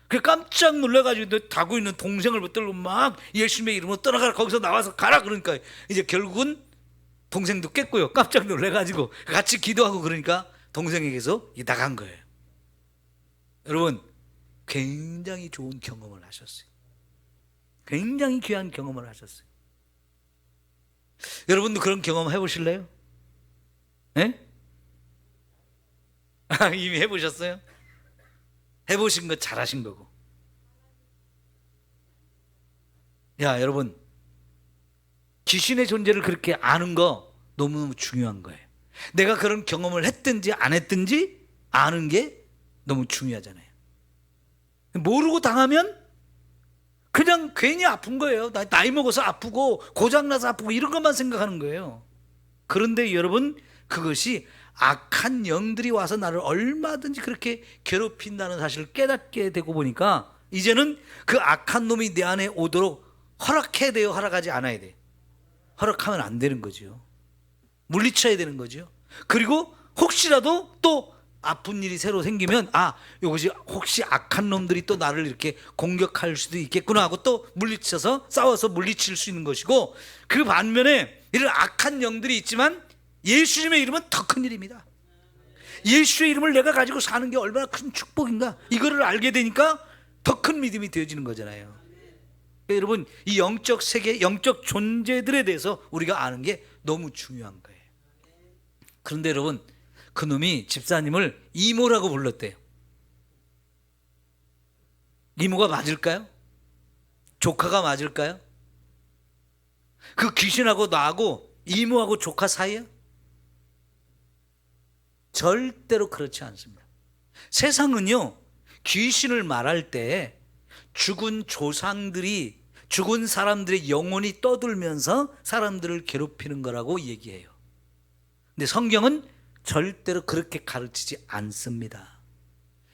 그 깜짝 놀라가지고 자고 있는 동생을 붙들고 막 예수님의 이름으로 떠나가라, 거기서 나와서 가라 그러니까 이제 결국은 동생도 깼고요. 깜짝 놀라가지고 같이 기도하고 그러니까 동생에게서 나간 거예요. 여러분, 굉장히 좋은 경험을 하셨어요. 굉장히 귀한 경험을 하셨어요. 여러분도 그런 경험 해보실래요? 네? 이미 해보셨어요? 해보신 거 잘하신 거고. 야, 여러분, 귀신의 존재를 그렇게 아는 거 너무너무 중요한 거예요. 내가 그런 경험을 했든지 안 했든지 아는 게 너무 중요하잖아요. 모르고 당하면 그냥 괜히 아픈 거예요. 나이 먹어서 아프고 고장나서 아프고 이런 것만 생각하는 거예요. 그런데 여러분, 그것이 악한 영들이 와서 나를 얼마든지 그렇게 괴롭힌다는 사실을 깨닫게 되고 보니까 이제는 그 악한 놈이 내 안에 오도록 허락해야 돼요, 허락하지 않아야 돼요? 허락하면 안 되는 거죠. 물리쳐야 되는 거죠. 그리고 혹시라도 또 아픈 일이 새로 생기면 이것이 혹시 악한 놈들이 또 나를 이렇게 공격할 수도 있겠구나 하고 또 물리쳐서 싸워서 물리칠 수 있는 것이고, 그 반면에 이런 악한 영들이 있지만 예수님의 이름은 더 큰 일입니다. 예수의 이름을 내가 가지고 사는 게 얼마나 큰 축복인가, 이거를 알게 되니까 더 큰 믿음이 되어지는 거잖아요. 여러분, 이 영적 세계, 영적 존재들에 대해서 우리가 아는 게 너무 중요한 거예요. 그런데 여러분, 그놈이 집사님을 이모라고 불렀대요. 이모가 맞을까요? 조카가 맞을까요? 그 귀신하고 나하고 이모하고 조카 사이야? 절대로 그렇지 않습니다. 세상은요, 귀신을 말할 때 죽은 조상들이, 죽은 사람들의 영혼이 떠들면서 사람들을 괴롭히는 거라고 얘기해요. 근데 성경은 절대로 그렇게 가르치지 않습니다.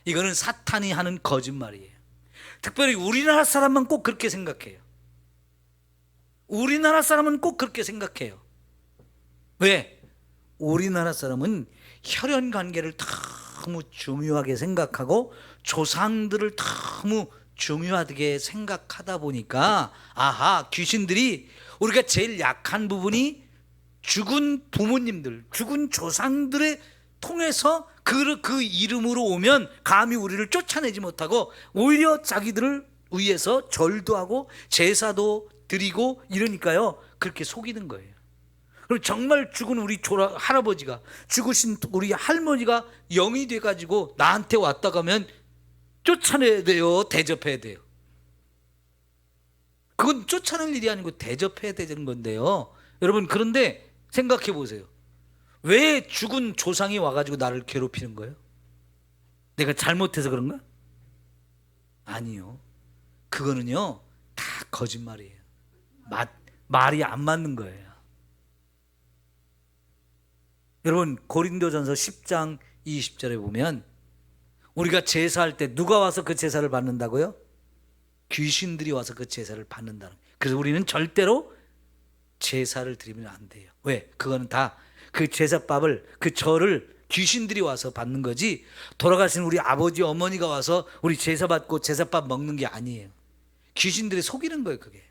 이거는 사탄이 하는 거짓말이에요. 특별히 우리나라 사람만 꼭 그렇게 생각해요. 우리나라 사람은 꼭 그렇게 생각해요. 왜? 우리나라 사람은 혈연 관계를 너무 중요하게 생각하고 조상들을 너무 중요하게 생각하다 보니까 귀신들이, 우리가 제일 약한 부분이 죽은 부모님들, 죽은 조상들의 통해서 그 이름으로 오면 감히 우리를 쫓아내지 못하고 오히려 자기들을 위해서 절도 하고 제사도 드리고 이러니까요, 그렇게 속이는 거예요. 그럼 정말 죽은 우리 할아버지가, 죽으신 우리 할머니가 영이 돼가지고 나한테 왔다 가면 쫓아내야 돼요, 대접해야 돼요? 그건 쫓아낼 일이 아니고 대접해야 되는 건데요. 여러분, 그런데 생각해 보세요. 왜 죽은 조상이 와가지고 나를 괴롭히는 거예요? 내가 잘못해서 그런가? 아니요. 그거는요, 다 거짓말이에요. 말이 안 맞는 거예요. 여러분, 고린도전서 10장 20절에 보면 우리가 제사할 때 누가 와서 그 제사를 받는다고요? 귀신들이 와서 그 제사를 받는다는 거예요. 그래서 우리는 절대로 제사를 드리면 안 돼요. 왜? 그거는 다 그 제사밥을, 그 절을 귀신들이 와서 받는 거지, 돌아가신 우리 아버지 어머니가 와서 우리 제사 받고 제사밥 먹는 게 아니에요. 귀신들이 속이는 거예요, 그게.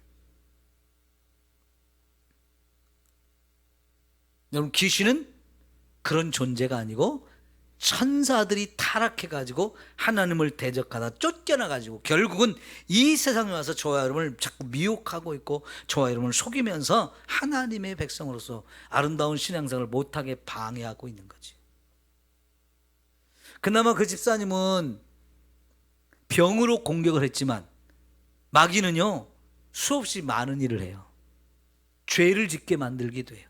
여러분, 귀신은 그런 존재가 아니고 천사들이 타락해가지고 하나님을 대적하다 쫓겨나가지고 결국은 이 세상에 와서 저와 여러분을 자꾸 미혹하고 있고 저와 여러분을 속이면서 하나님의 백성으로서 아름다운 신앙생활을 못하게 방해하고 있는 거지. 그나마 그 집사님은 병으로 공격을 했지만 마귀는요, 수없이 많은 일을 해요. 죄를 짓게 만들기도 해요.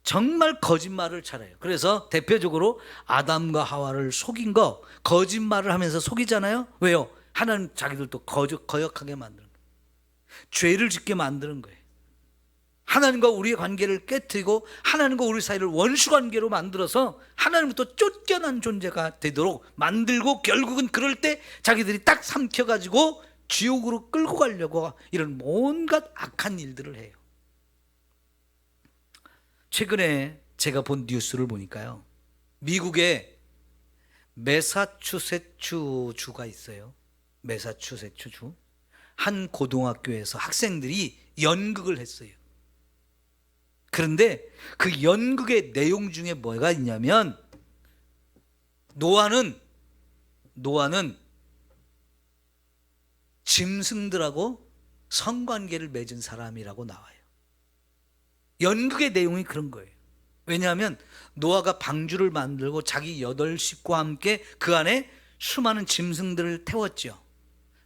정말 거짓말을 잘해요. 그래서 대표적으로 아담과 하와를 속인 거, 거짓말을 하면서 속이잖아요. 왜요? 하나님 자기들도 거역하게 만드는 거예요. 죄를 짓게 만드는 거예요. 하나님과 우리의 관계를 깨뜨리고 하나님과 우리 사이를 원수 관계로 만들어서 하나님부터 쫓겨난 존재가 되도록 만들고, 결국은 그럴 때 자기들이 딱 삼켜가지고 지옥으로 끌고 가려고 이런 온갖 악한 일들을 해요. 최근에 제가 본 뉴스를 보니까요, 미국에 매사추세츠주가 있어요. 매사추세츠주. 한 고등학교에서 학생들이 연극을 했어요. 그런데 그 연극의 내용 중에 뭐가 있냐면, 노아는 짐승들하고 성관계를 맺은 사람이라고 나와요. 연극의 내용이 그런 거예요. 왜냐하면 노아가 방주를 만들고 자기 8식구와 함께 그 안에 수많은 짐승들을 태웠죠.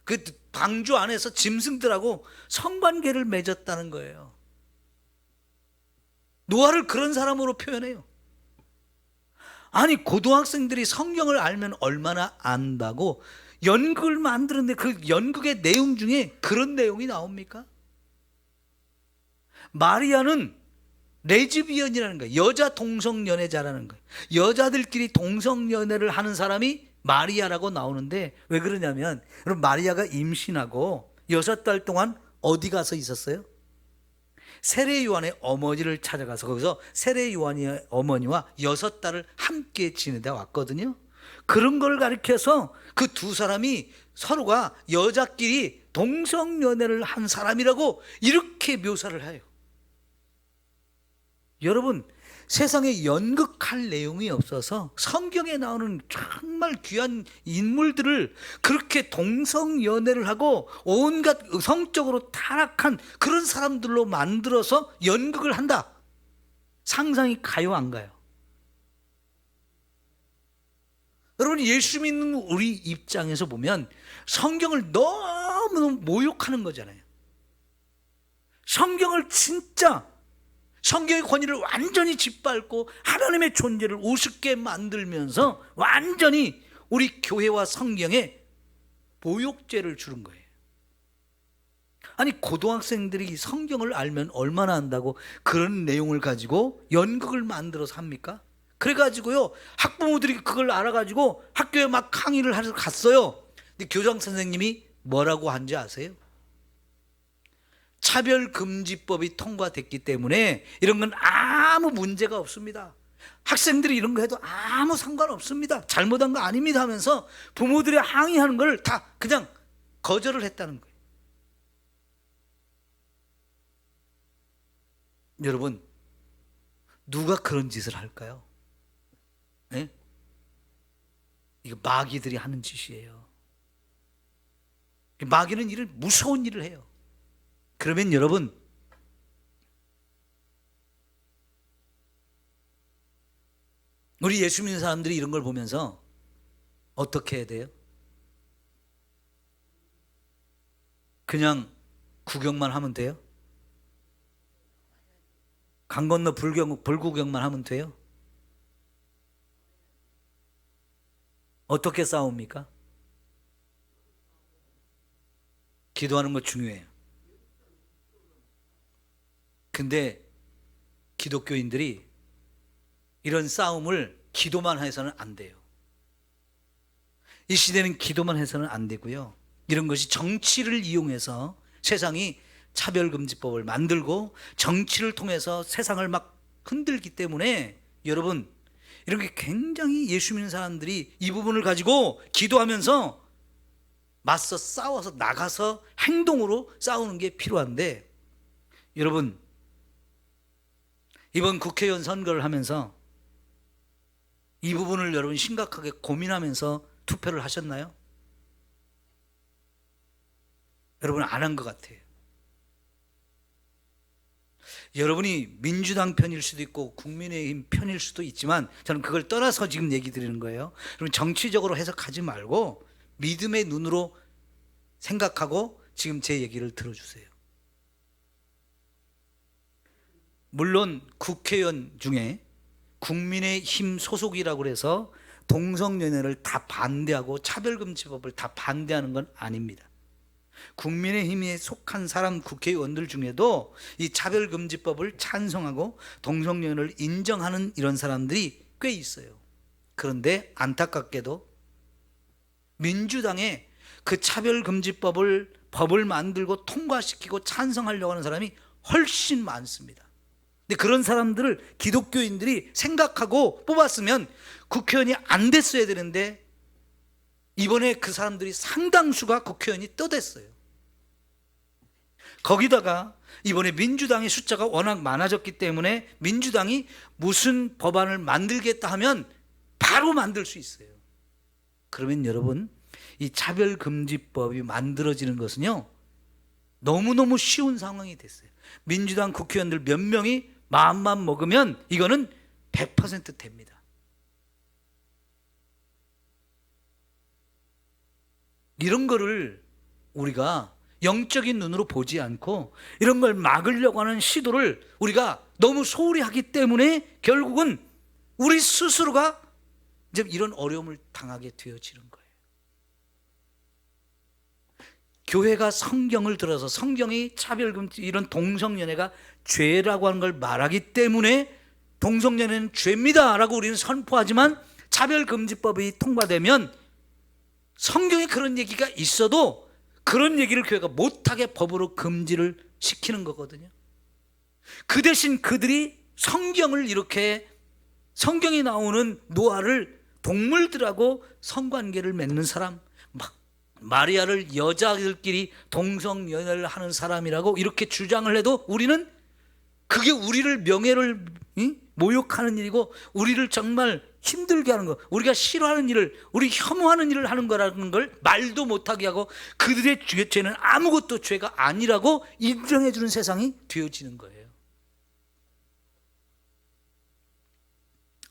그 방주 안에서 짐승들하고 성관계를 맺었다는 거예요. 노아를 그런 사람으로 표현해요. 아니 고등학생들이 성경을 알면 얼마나 안다고 연극을 만드는데 그 연극의 내용 중에 그런 내용이 나옵니까? 마리아는 레즈비언이라는 거예요. 여자 동성연애자라는 거예요. 여자들끼리 동성연애를 하는 사람이 마리아라고 나오는데 왜 그러냐면 여러분 마리아가 임신하고 6달 동안 어디 가서 있었어요? 세례 요한의 어머니를 찾아가서 거기서 세례 요한의 어머니와 6달을 함께 지내다 왔거든요. 그런 걸 가리켜서 그 두 사람이 서로가 여자끼리 동성연애를 한 사람이라고 이렇게 묘사를 해요. 여러분 세상에 연극할 내용이 없어서 성경에 나오는 정말 귀한 인물들을 그렇게 동성연애를 하고 온갖 성적으로 타락한 그런 사람들로 만들어서 연극을 한다. 상상이 가요 안 가요? 여러분 예수 믿는 우리 입장에서 보면 성경을 너무 모욕하는 거잖아요. 성경을 진짜 성경의 권위를 완전히 짓밟고 하나님의 존재를 우습게 만들면서 완전히 우리 교회와 성경에 모욕죄를 주는 거예요. 아니 고등학생들이 성경을 알면 얼마나 안다고 그런 내용을 가지고 연극을 만들어서 합니까? 그래가지고요 학부모들이 그걸 알아가지고 학교에 막 강의를 하러 갔어요. 근데 교장 선생님이 뭐라고 한지 아세요? 차별금지법이 통과됐기 때문에 이런 건 아무 문제가 없습니다. 학생들이 이런 거 해도 아무 상관없습니다. 잘못한 거 아닙니다 하면서 부모들이 항의하는 걸 다 그냥 거절을 했다는 거예요. 여러분 누가 그런 짓을 할까요? 네? 이거 마귀들이 하는 짓이에요. 마귀는 일을 무서운 일을 해요. 그러면 여러분 우리 예수 믿는 사람들이 이런 걸 보면서 어떻게 해야 돼요? 그냥 구경만 하면 돼요? 강 건너 불구경만 하면 돼요? 어떻게 싸웁니까? 기도하는 거 중요해요. 근데 기독교인들이 이런 싸움을 기도만 해서는 안 돼요. 이 시대는 기도만 해서는 안 되고요. 이런 것이 정치를 이용해서 세상이 차별금지법을 만들고 정치를 통해서 세상을 막 흔들기 때문에 여러분 이런 게 굉장히 예수 믿는 사람들이 이 부분을 가지고 기도하면서 맞서 싸워서 나가서 행동으로 싸우는 게 필요한데 여러분 이번 국회의원 선거를 하면서 이 부분을 여러분 심각하게 고민하면서 투표를 하셨나요? 여러분 안 한 것 같아요. 여러분이 민주당 편일 수도 있고 국민의힘 편일 수도 있지만 저는 그걸 떠나서 지금 얘기 드리는 거예요. 여러분 정치적으로 해석하지 말고 믿음의 눈으로 생각하고 지금 제 얘기를 들어주세요. 물론 국회의원 중에 국민의힘 소속이라고 해서 동성연애를 다 반대하고 차별금지법을 다 반대하는 건 아닙니다. 국민의힘에 속한 사람 국회의원들 중에도 이 차별금지법을 찬성하고 동성연애를 인정하는 이런 사람들이 꽤 있어요. 그런데 안타깝게도 민주당에 그 차별금지법을 만들고 통과시키고 찬성하려고 하는 사람이 훨씬 많습니다. 근데 그런 사람들을 기독교인들이 생각하고 뽑았으면 국회의원이 안 됐어야 되는데 이번에 그 사람들이 상당수가 국회의원이 떠됐어요. 거기다가 이번에 민주당의 숫자가 워낙 많아졌기 때문에 민주당이 무슨 법안을 만들겠다 하면 바로 만들 수 있어요. 그러면 여러분 이 차별금지법이 만들어지는 것은요 너무너무 쉬운 상황이 됐어요. 민주당 국회의원들 몇 명이 마음만 먹으면 이거는 100% 됩니다. 이런 거를 우리가 영적인 눈으로 보지 않고 이런 걸 막으려고 하는 시도를 우리가 너무 소홀히 하기 때문에 결국은 우리 스스로가 이제 이런 어려움을 당하게 되어지는 거예요. 교회가 성경을 들어서 성경이 차별금지 이런 동성연애가 죄라고 하는 걸 말하기 때문에 동성연애는 죄입니다 라고 우리는 선포하지만 차별금지법이 통과되면 성경에 그런 얘기가 있어도 그런 얘기를 교회가 못하게 법으로 금지를 시키는 거거든요. 그 대신 그들이 성경을 이렇게 성경에 나오는 노아를 동물들하고 성관계를 맺는 사람, 마리아를 여자들끼리 동성연애를 하는 사람이라고 이렇게 주장을 해도 우리는 그게 우리를 명예를 모욕하는 일이고 우리를 정말 힘들게 하는 거, 우리가 싫어하는 일을, 우리 혐오하는 일을 하는 거라는 걸 말도 못하게 하고 그들의 죄는 아무것도 죄가 아니라고 인정해 주는 세상이 되어지는 거예요.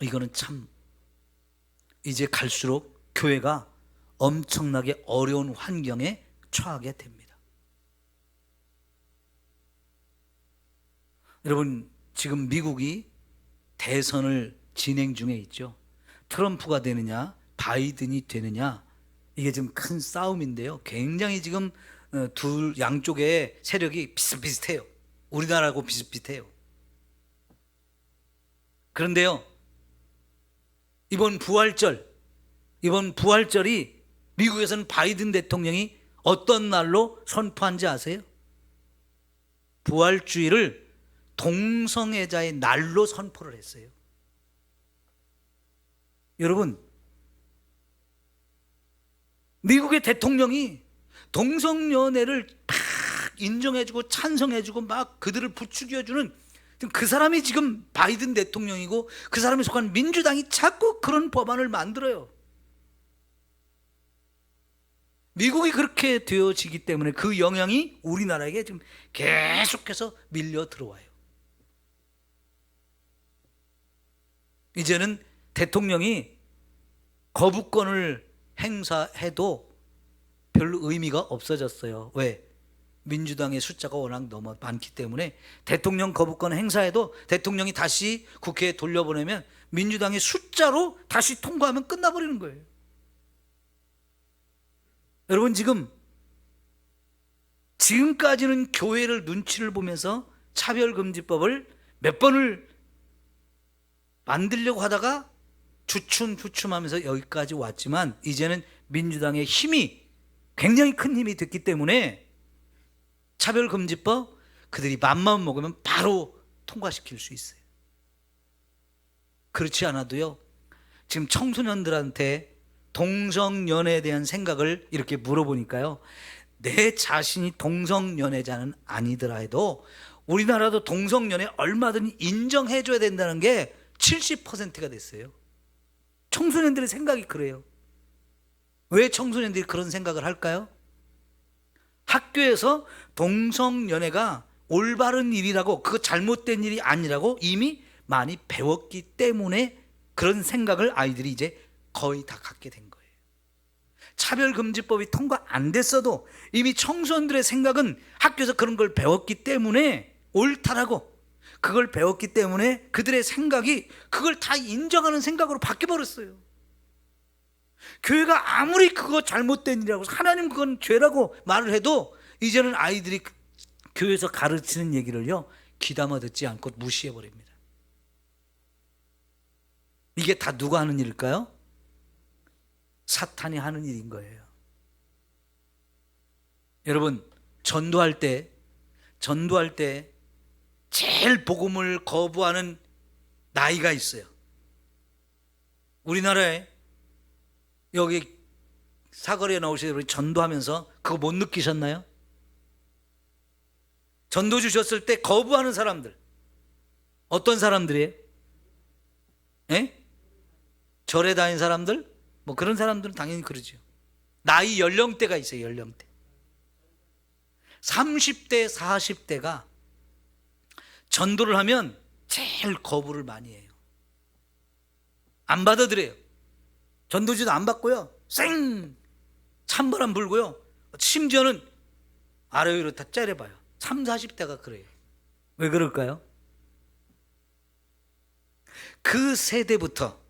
이거는 참 이제 갈수록 교회가 엄청나게 어려운 환경에 처하게 됩니다. 여러분, 지금 미국이 대선을 진행 중에 있죠. 트럼프가 되느냐 바이든이 되느냐, 이게 지금 큰 싸움인데요. 굉장히 지금 둘 양쪽의 세력이 비슷비슷해요. 우리나라하고 비슷비슷해요. 그런데요, 이번 부활절이 미국에서는 바이든 대통령이 어떤 날로 선포한지 아세요? 부활주의를 동성애자의 날로 선포를 했어요. 여러분, 미국의 대통령이 동성연애를 막 인정해주고 찬성해주고 막 그들을 부추겨주는 그 사람이 지금 바이든 대통령이고 그 사람이 속한 민주당이 자꾸 그런 법안을 만들어요. 미국이 그렇게 되어지기 때문에 그 영향이 우리나라에게 지금 계속해서 밀려 들어와요. 이제는 대통령이 거부권을 행사해도 별로 의미가 없어졌어요. 왜? 민주당의 숫자가 워낙 너무 많기 때문에 대통령 거부권 행사해도 대통령이 다시 국회에 돌려보내면 민주당의 숫자로 다시 통과하면 끝나버리는 거예요. 여러분, 지금까지는 교회를 눈치를 보면서 차별금지법을 몇 번을 만들려고 하다가 주춤주춤하면서 여기까지 왔지만 이제는 민주당의 힘이 굉장히 큰 힘이 됐기 때문에 차별금지법 그들이 맘만 먹으면 바로 통과시킬 수 있어요. 그렇지 않아도요, 지금 청소년들한테 동성연애에 대한 생각을 이렇게 물어보니까요, 내 자신이 동성연애자는 아니더라 해도 우리나라도 동성연애 얼마든지 인정해줘야 된다는 게 70%가 됐어요. 청소년들의 생각이 그래요. 왜 청소년들이 그런 생각을 할까요? 학교에서 동성연애가 올바른 일이라고, 그거 잘못된 일이 아니라고 이미 많이 배웠기 때문에 그런 생각을 아이들이 이제 거의 다 갖게 된 거예요. 차별금지법이 통과 안 됐어도 이미 청소년들의 생각은 학교에서 그런 걸 배웠기 때문에 옳다라고, 그걸 배웠기 때문에 그들의 생각이 그걸 다 인정하는 생각으로 바뀌어버렸어요. 교회가 아무리 그거 잘못된 일이라고, 하나님 그건 죄라고 말을 해도 이제는 아이들이 교회에서 가르치는 얘기를요 귀담아 듣지 않고 무시해버립니다. 이게 다 누가 하는 일일까요? 사탄이 하는 일인 거예요. 여러분, 전도할 때 제일 복음을 거부하는 나이가 있어요. 우리나라에 여기 사거리에 나오시는 전도하면서 그거 못 느끼셨나요? 전도 주셨을 때 거부하는 사람들 어떤 사람들이에요? 예? 절에 다니는 사람들? 뭐 그런 사람들은 당연히 그러죠. 나이 연령대가 있어요. 연령대 30대 40대가 전도를 하면 제일 거부를 많이 해요. 안 받아들여요. 전도지도 안 받고요, 찬바람 불고요, 심지어는 아래 위로 다 째려봐요. 30, 40대가 그래요. 왜 그럴까요? 그 세대부터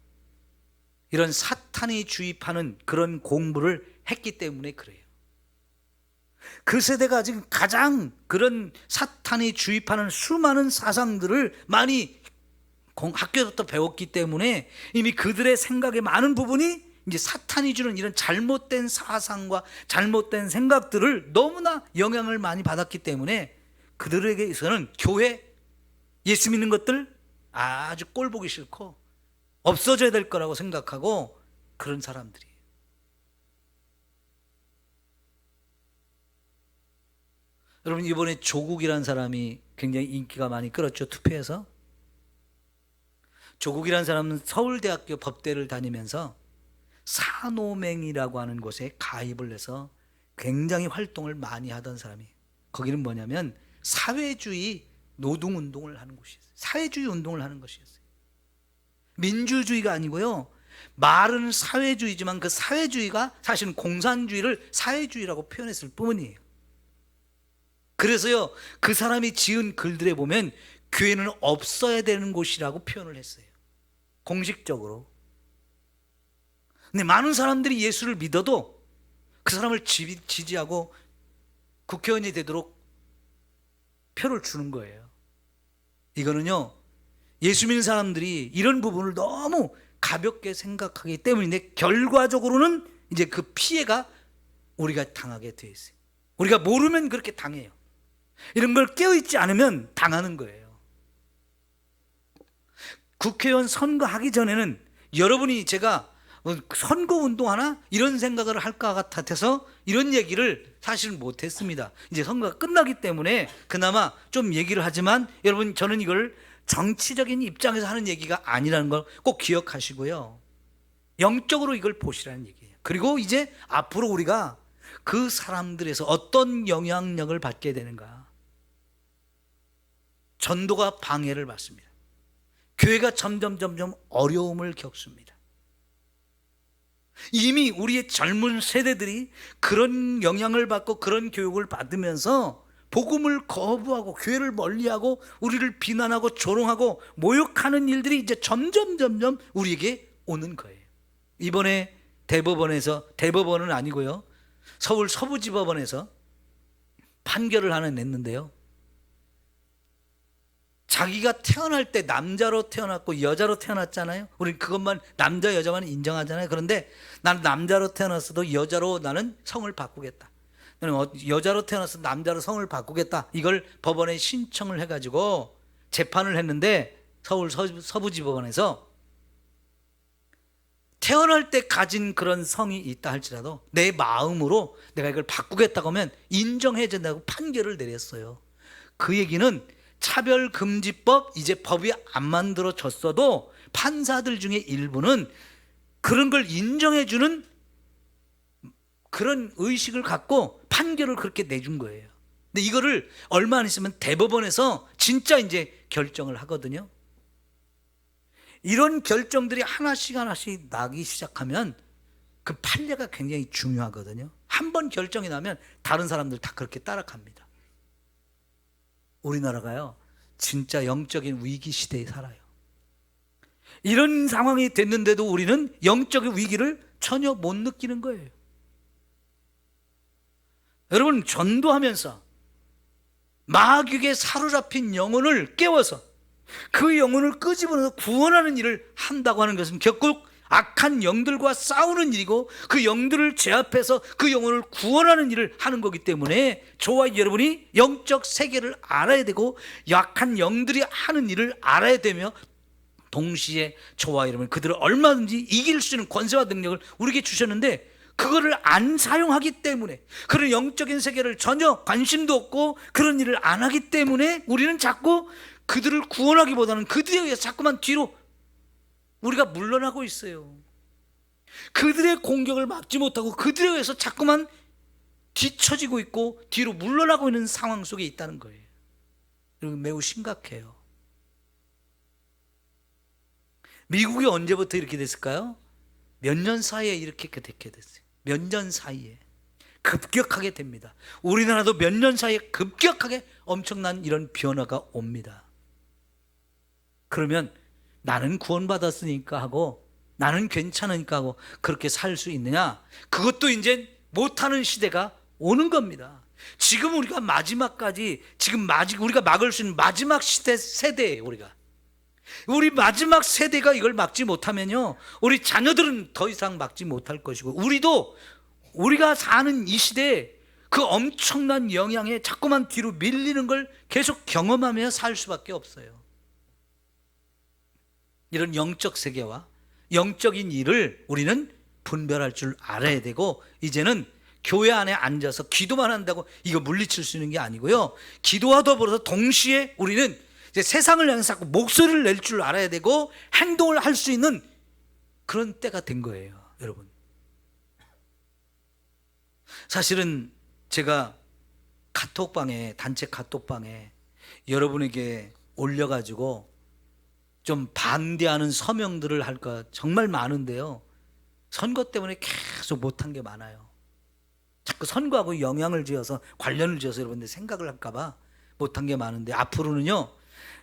이런 사탄이 주입하는 그런 공부를 했기 때문에 그래요. 그 세대가 지금 가장 그런 사탄이 주입하는 수많은 사상들을 많이 학교에서부터 배웠기 때문에 이미 그들의 생각의 많은 부분이 이제 사탄이 주는 이런 잘못된 사상과 잘못된 생각들을 너무나 영향을 많이 받았기 때문에 그들에게서는 교회, 예수 믿는 것들 아주 꼴 보기 싫고 없어져야 될 거라고 생각하고 그런 사람들이에요. 여러분, 이번에 조국이라는 사람이 굉장히 인기가 많이 끌었죠, 투표에서. 조국이라는 사람은 서울대학교 법대를 다니면서 산호맹이라고 하는 곳에 가입을 해서 굉장히 활동을 많이 하던 사람이에요. 거기는 뭐냐면 사회주의 노동운동을 하는 곳이었어요. 사회주의 운동을 하는 것이었어요. 민주주의가 아니고요, 말은 사회주의지만 그 사회주의가 사실은 공산주의를 사회주의라고 표현했을 뿐이에요. 그래서요, 그 사람이 지은 글들에 보면 교회는 없어야 되는 곳이라고 표현을 했어요, 공식적으로. 근데 많은 사람들이 예수를 믿어도 그 사람을 지지하고 국회의원이 되도록 표를 주는 거예요. 이거는요, 예수 믿는 사람들이 이런 부분을 너무 가볍게 생각하기 때문인데 결과적으로는 이제 그 피해가 우리가 당하게 돼 있어요. 우리가 모르면 그렇게 당해요. 이런 걸 깨어있지 않으면 당하는 거예요. 국회의원 선거하기 전에는 여러분이 제가 선거운동하나 이런 생각을 할 것 같아서 이런 얘기를 사실 못했습니다. 이제 선거가 끝나기 때문에 그나마 좀 얘기를 하지만 여러분, 저는 이걸 정치적인 입장에서 하는 얘기가 아니라는 걸 꼭 기억하시고요, 영적으로 이걸 보시라는 얘기예요. 그리고 이제 앞으로 우리가 그 사람들에서 어떤 영향력을 받게 되는가. 전도가 방해를 받습니다. 교회가 점점 어려움을 겪습니다. 이미 우리의 젊은 세대들이 그런 영향을 받고 그런 교육을 받으면서 복음을 거부하고 교회를 멀리하고 우리를 비난하고 조롱하고 모욕하는 일들이 이제 점점 우리에게 오는 거예요. 이번에 대법원은 아니고요, 서울 서부지법원에서 판결을 하나 냈는데요, 자기가 태어날 때 남자로 태어났고 여자로 태어났잖아요. 우리 그것만, 남자 여자만 인정하잖아요. 그런데 나는 남자로 태어났어도 여자로 나는 성을 바꾸겠다, 나는 여자로 태어나서 남자로 성을 바꾸겠다, 이걸 법원에 신청을 해가지고 재판을 했는데 서울 서부지법원에서 태어날 때 가진 그런 성이 있다 할지라도 내 마음으로 내가 이걸 바꾸겠다고 하면 인정해야 된다고 판결을 내렸어요. 그 얘기는 차별금지법, 이제 법이 안 만들어졌어도 판사들 중에 일부는 그런 걸 인정해주는 그런 의식을 갖고 판결을 그렇게 내준 거예요. 근데 이거를 얼마 안 있으면 대법원에서 진짜 이제 결정을 하거든요. 이런 결정들이 하나씩 나기 시작하면 그 판례가 굉장히 중요하거든요. 한 번 결정이 나면 다른 사람들 다 그렇게 따라갑니다. 우리나라가요, 진짜 영적인 위기 시대에 살아요. 이런 상황이 됐는데도 우리는 영적인 위기를 전혀 못 느끼는 거예요. 여러분, 전도하면서 마귀에게 사로잡힌 영혼을 깨워서 그 영혼을 끄집어내서 구원하는 일을 한다고 하는 것은 결국 악한 영들과 싸우는 일이고 그 영들을 제압해서 그 영혼을 구원하는 일을 하는 거기 때문에 저와 여러분이 영적 세계를 알아야 되고 약한 영들이 하는 일을 알아야 되며 동시에 저와 여러분 그들을 얼마든지 이길 수 있는 권세와 능력을 우리에게 주셨는데 그거를 안 사용하기 때문에, 그런 영적인 세계를 전혀 관심도 없고 그런 일을 안 하기 때문에 우리는 자꾸 그들을 구원하기보다는 그들에 의해서 자꾸만 뒤로 우리가 물러나고 있어요. 그들의 공격을 막지 못하고 그들에 의해서 자꾸만 뒤처지고 있고 뒤로 물러나고 있는 상황 속에 있다는 거예요. 여러분, 매우 심각해요. 미국이 언제부터 이렇게 됐을까요? 몇 년 사이에 이렇게 됐게 됐어요. 몇 년 사이에 급격하게 됩니다. 우리나라도 몇 년 사이에 급격하게 엄청난 이런 변화가 옵니다. 그러면 나는 구원받았으니까 하고 나는 괜찮으니까 하고 그렇게 살 수 있느냐? 그것도 이제 못하는 시대가 오는 겁니다. 지금 우리가 마지막까지 우리가 막을 수 있는 마지막 세대예요. 우리 마지막 세대가 이걸 막지 못하면요, 우리 자녀들은 더 이상 막지 못할 것이고, 우리가 사는 이 시대에 그 엄청난 영향에 자꾸만 뒤로 밀리는 걸 계속 경험하며 살 수밖에 없어요. 이런 영적 세계와 영적인 일을 우리는 분별할 줄 알아야 되고, 이제는 교회 안에 앉아서 기도만 한다고 이거 물리칠 수 있는 게 아니고요, 기도와 더불어서 동시에 우리는 이제 세상을 향해서 자꾸 목소리를 낼 줄 알아야 되고 행동을 할 수 있는 그런 때가 된 거예요, 여러분. 사실은 제가 단체 카톡방에 여러분에게 올려가지고 좀 반대하는 서명들을 할까 정말 많은데요, 선거 때문에 계속 못한 게 많아요. 자꾸 선거하고 영향을 지어서, 관련을 지어서 여러분들 생각을 할까봐 못한 게 많은데, 앞으로는요,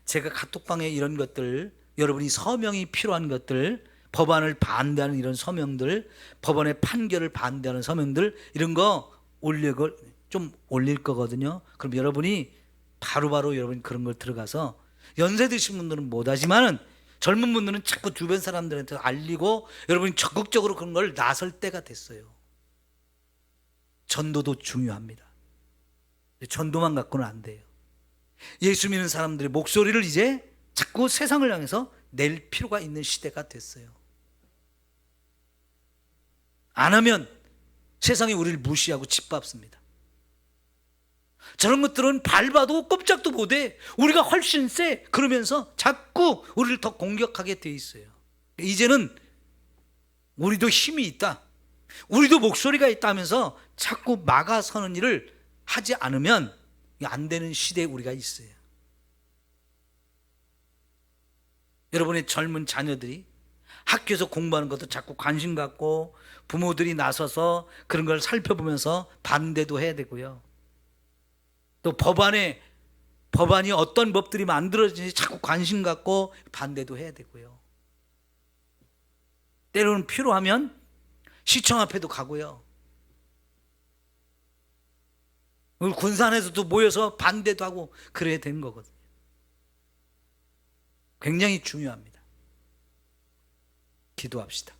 제가 카톡방에 이런 것들, 여러분이 서명이 필요한 것들, 법안을 반대하는 이런 서명들, 법원의 판결을 반대하는 서명들, 이런 거 좀 올릴 거거든요. 그럼 여러분이 바로바로 여러분 그런 걸 들어가서, 연세 드신 분들은 못하지만은 젊은 분들은 자꾸 주변 사람들한테 알리고 여러분이 적극적으로 그런 걸 나설 때가 됐어요. 전도도 중요합니다. 전도만 갖고는 안 돼요. 예수 믿는 사람들의 목소리를 이제 자꾸 세상을 향해서 낼 필요가 있는 시대가 됐어요. 안 하면 세상이 우리를 무시하고 짓밟습니다. 저런 것들은 밟아도 꼼짝도 못해. 우리가 훨씬 세. 그러면서 자꾸 우리를 더 공격하게 돼 있어요. 이제는 우리도 힘이 있다, 우리도 목소리가 있다 하면서 자꾸 막아서는 일을 하지 않으면 안 되는 시대에 우리가 있어요. 여러분의 젊은 자녀들이 학교에서 공부하는 것도 자꾸 관심 갖고 부모들이 나서서 그런 걸 살펴보면서 반대도 해야 되고요. 또 법안이 어떤 법들이 만들어지는지 자꾸 관심 갖고 반대도 해야 되고요. 때로는 필요하면 시청 앞에도 가고요. 우리 군산에서도 모여서 반대도 하고 그래야 되는 거거든요. 굉장히 중요합니다. 기도합시다.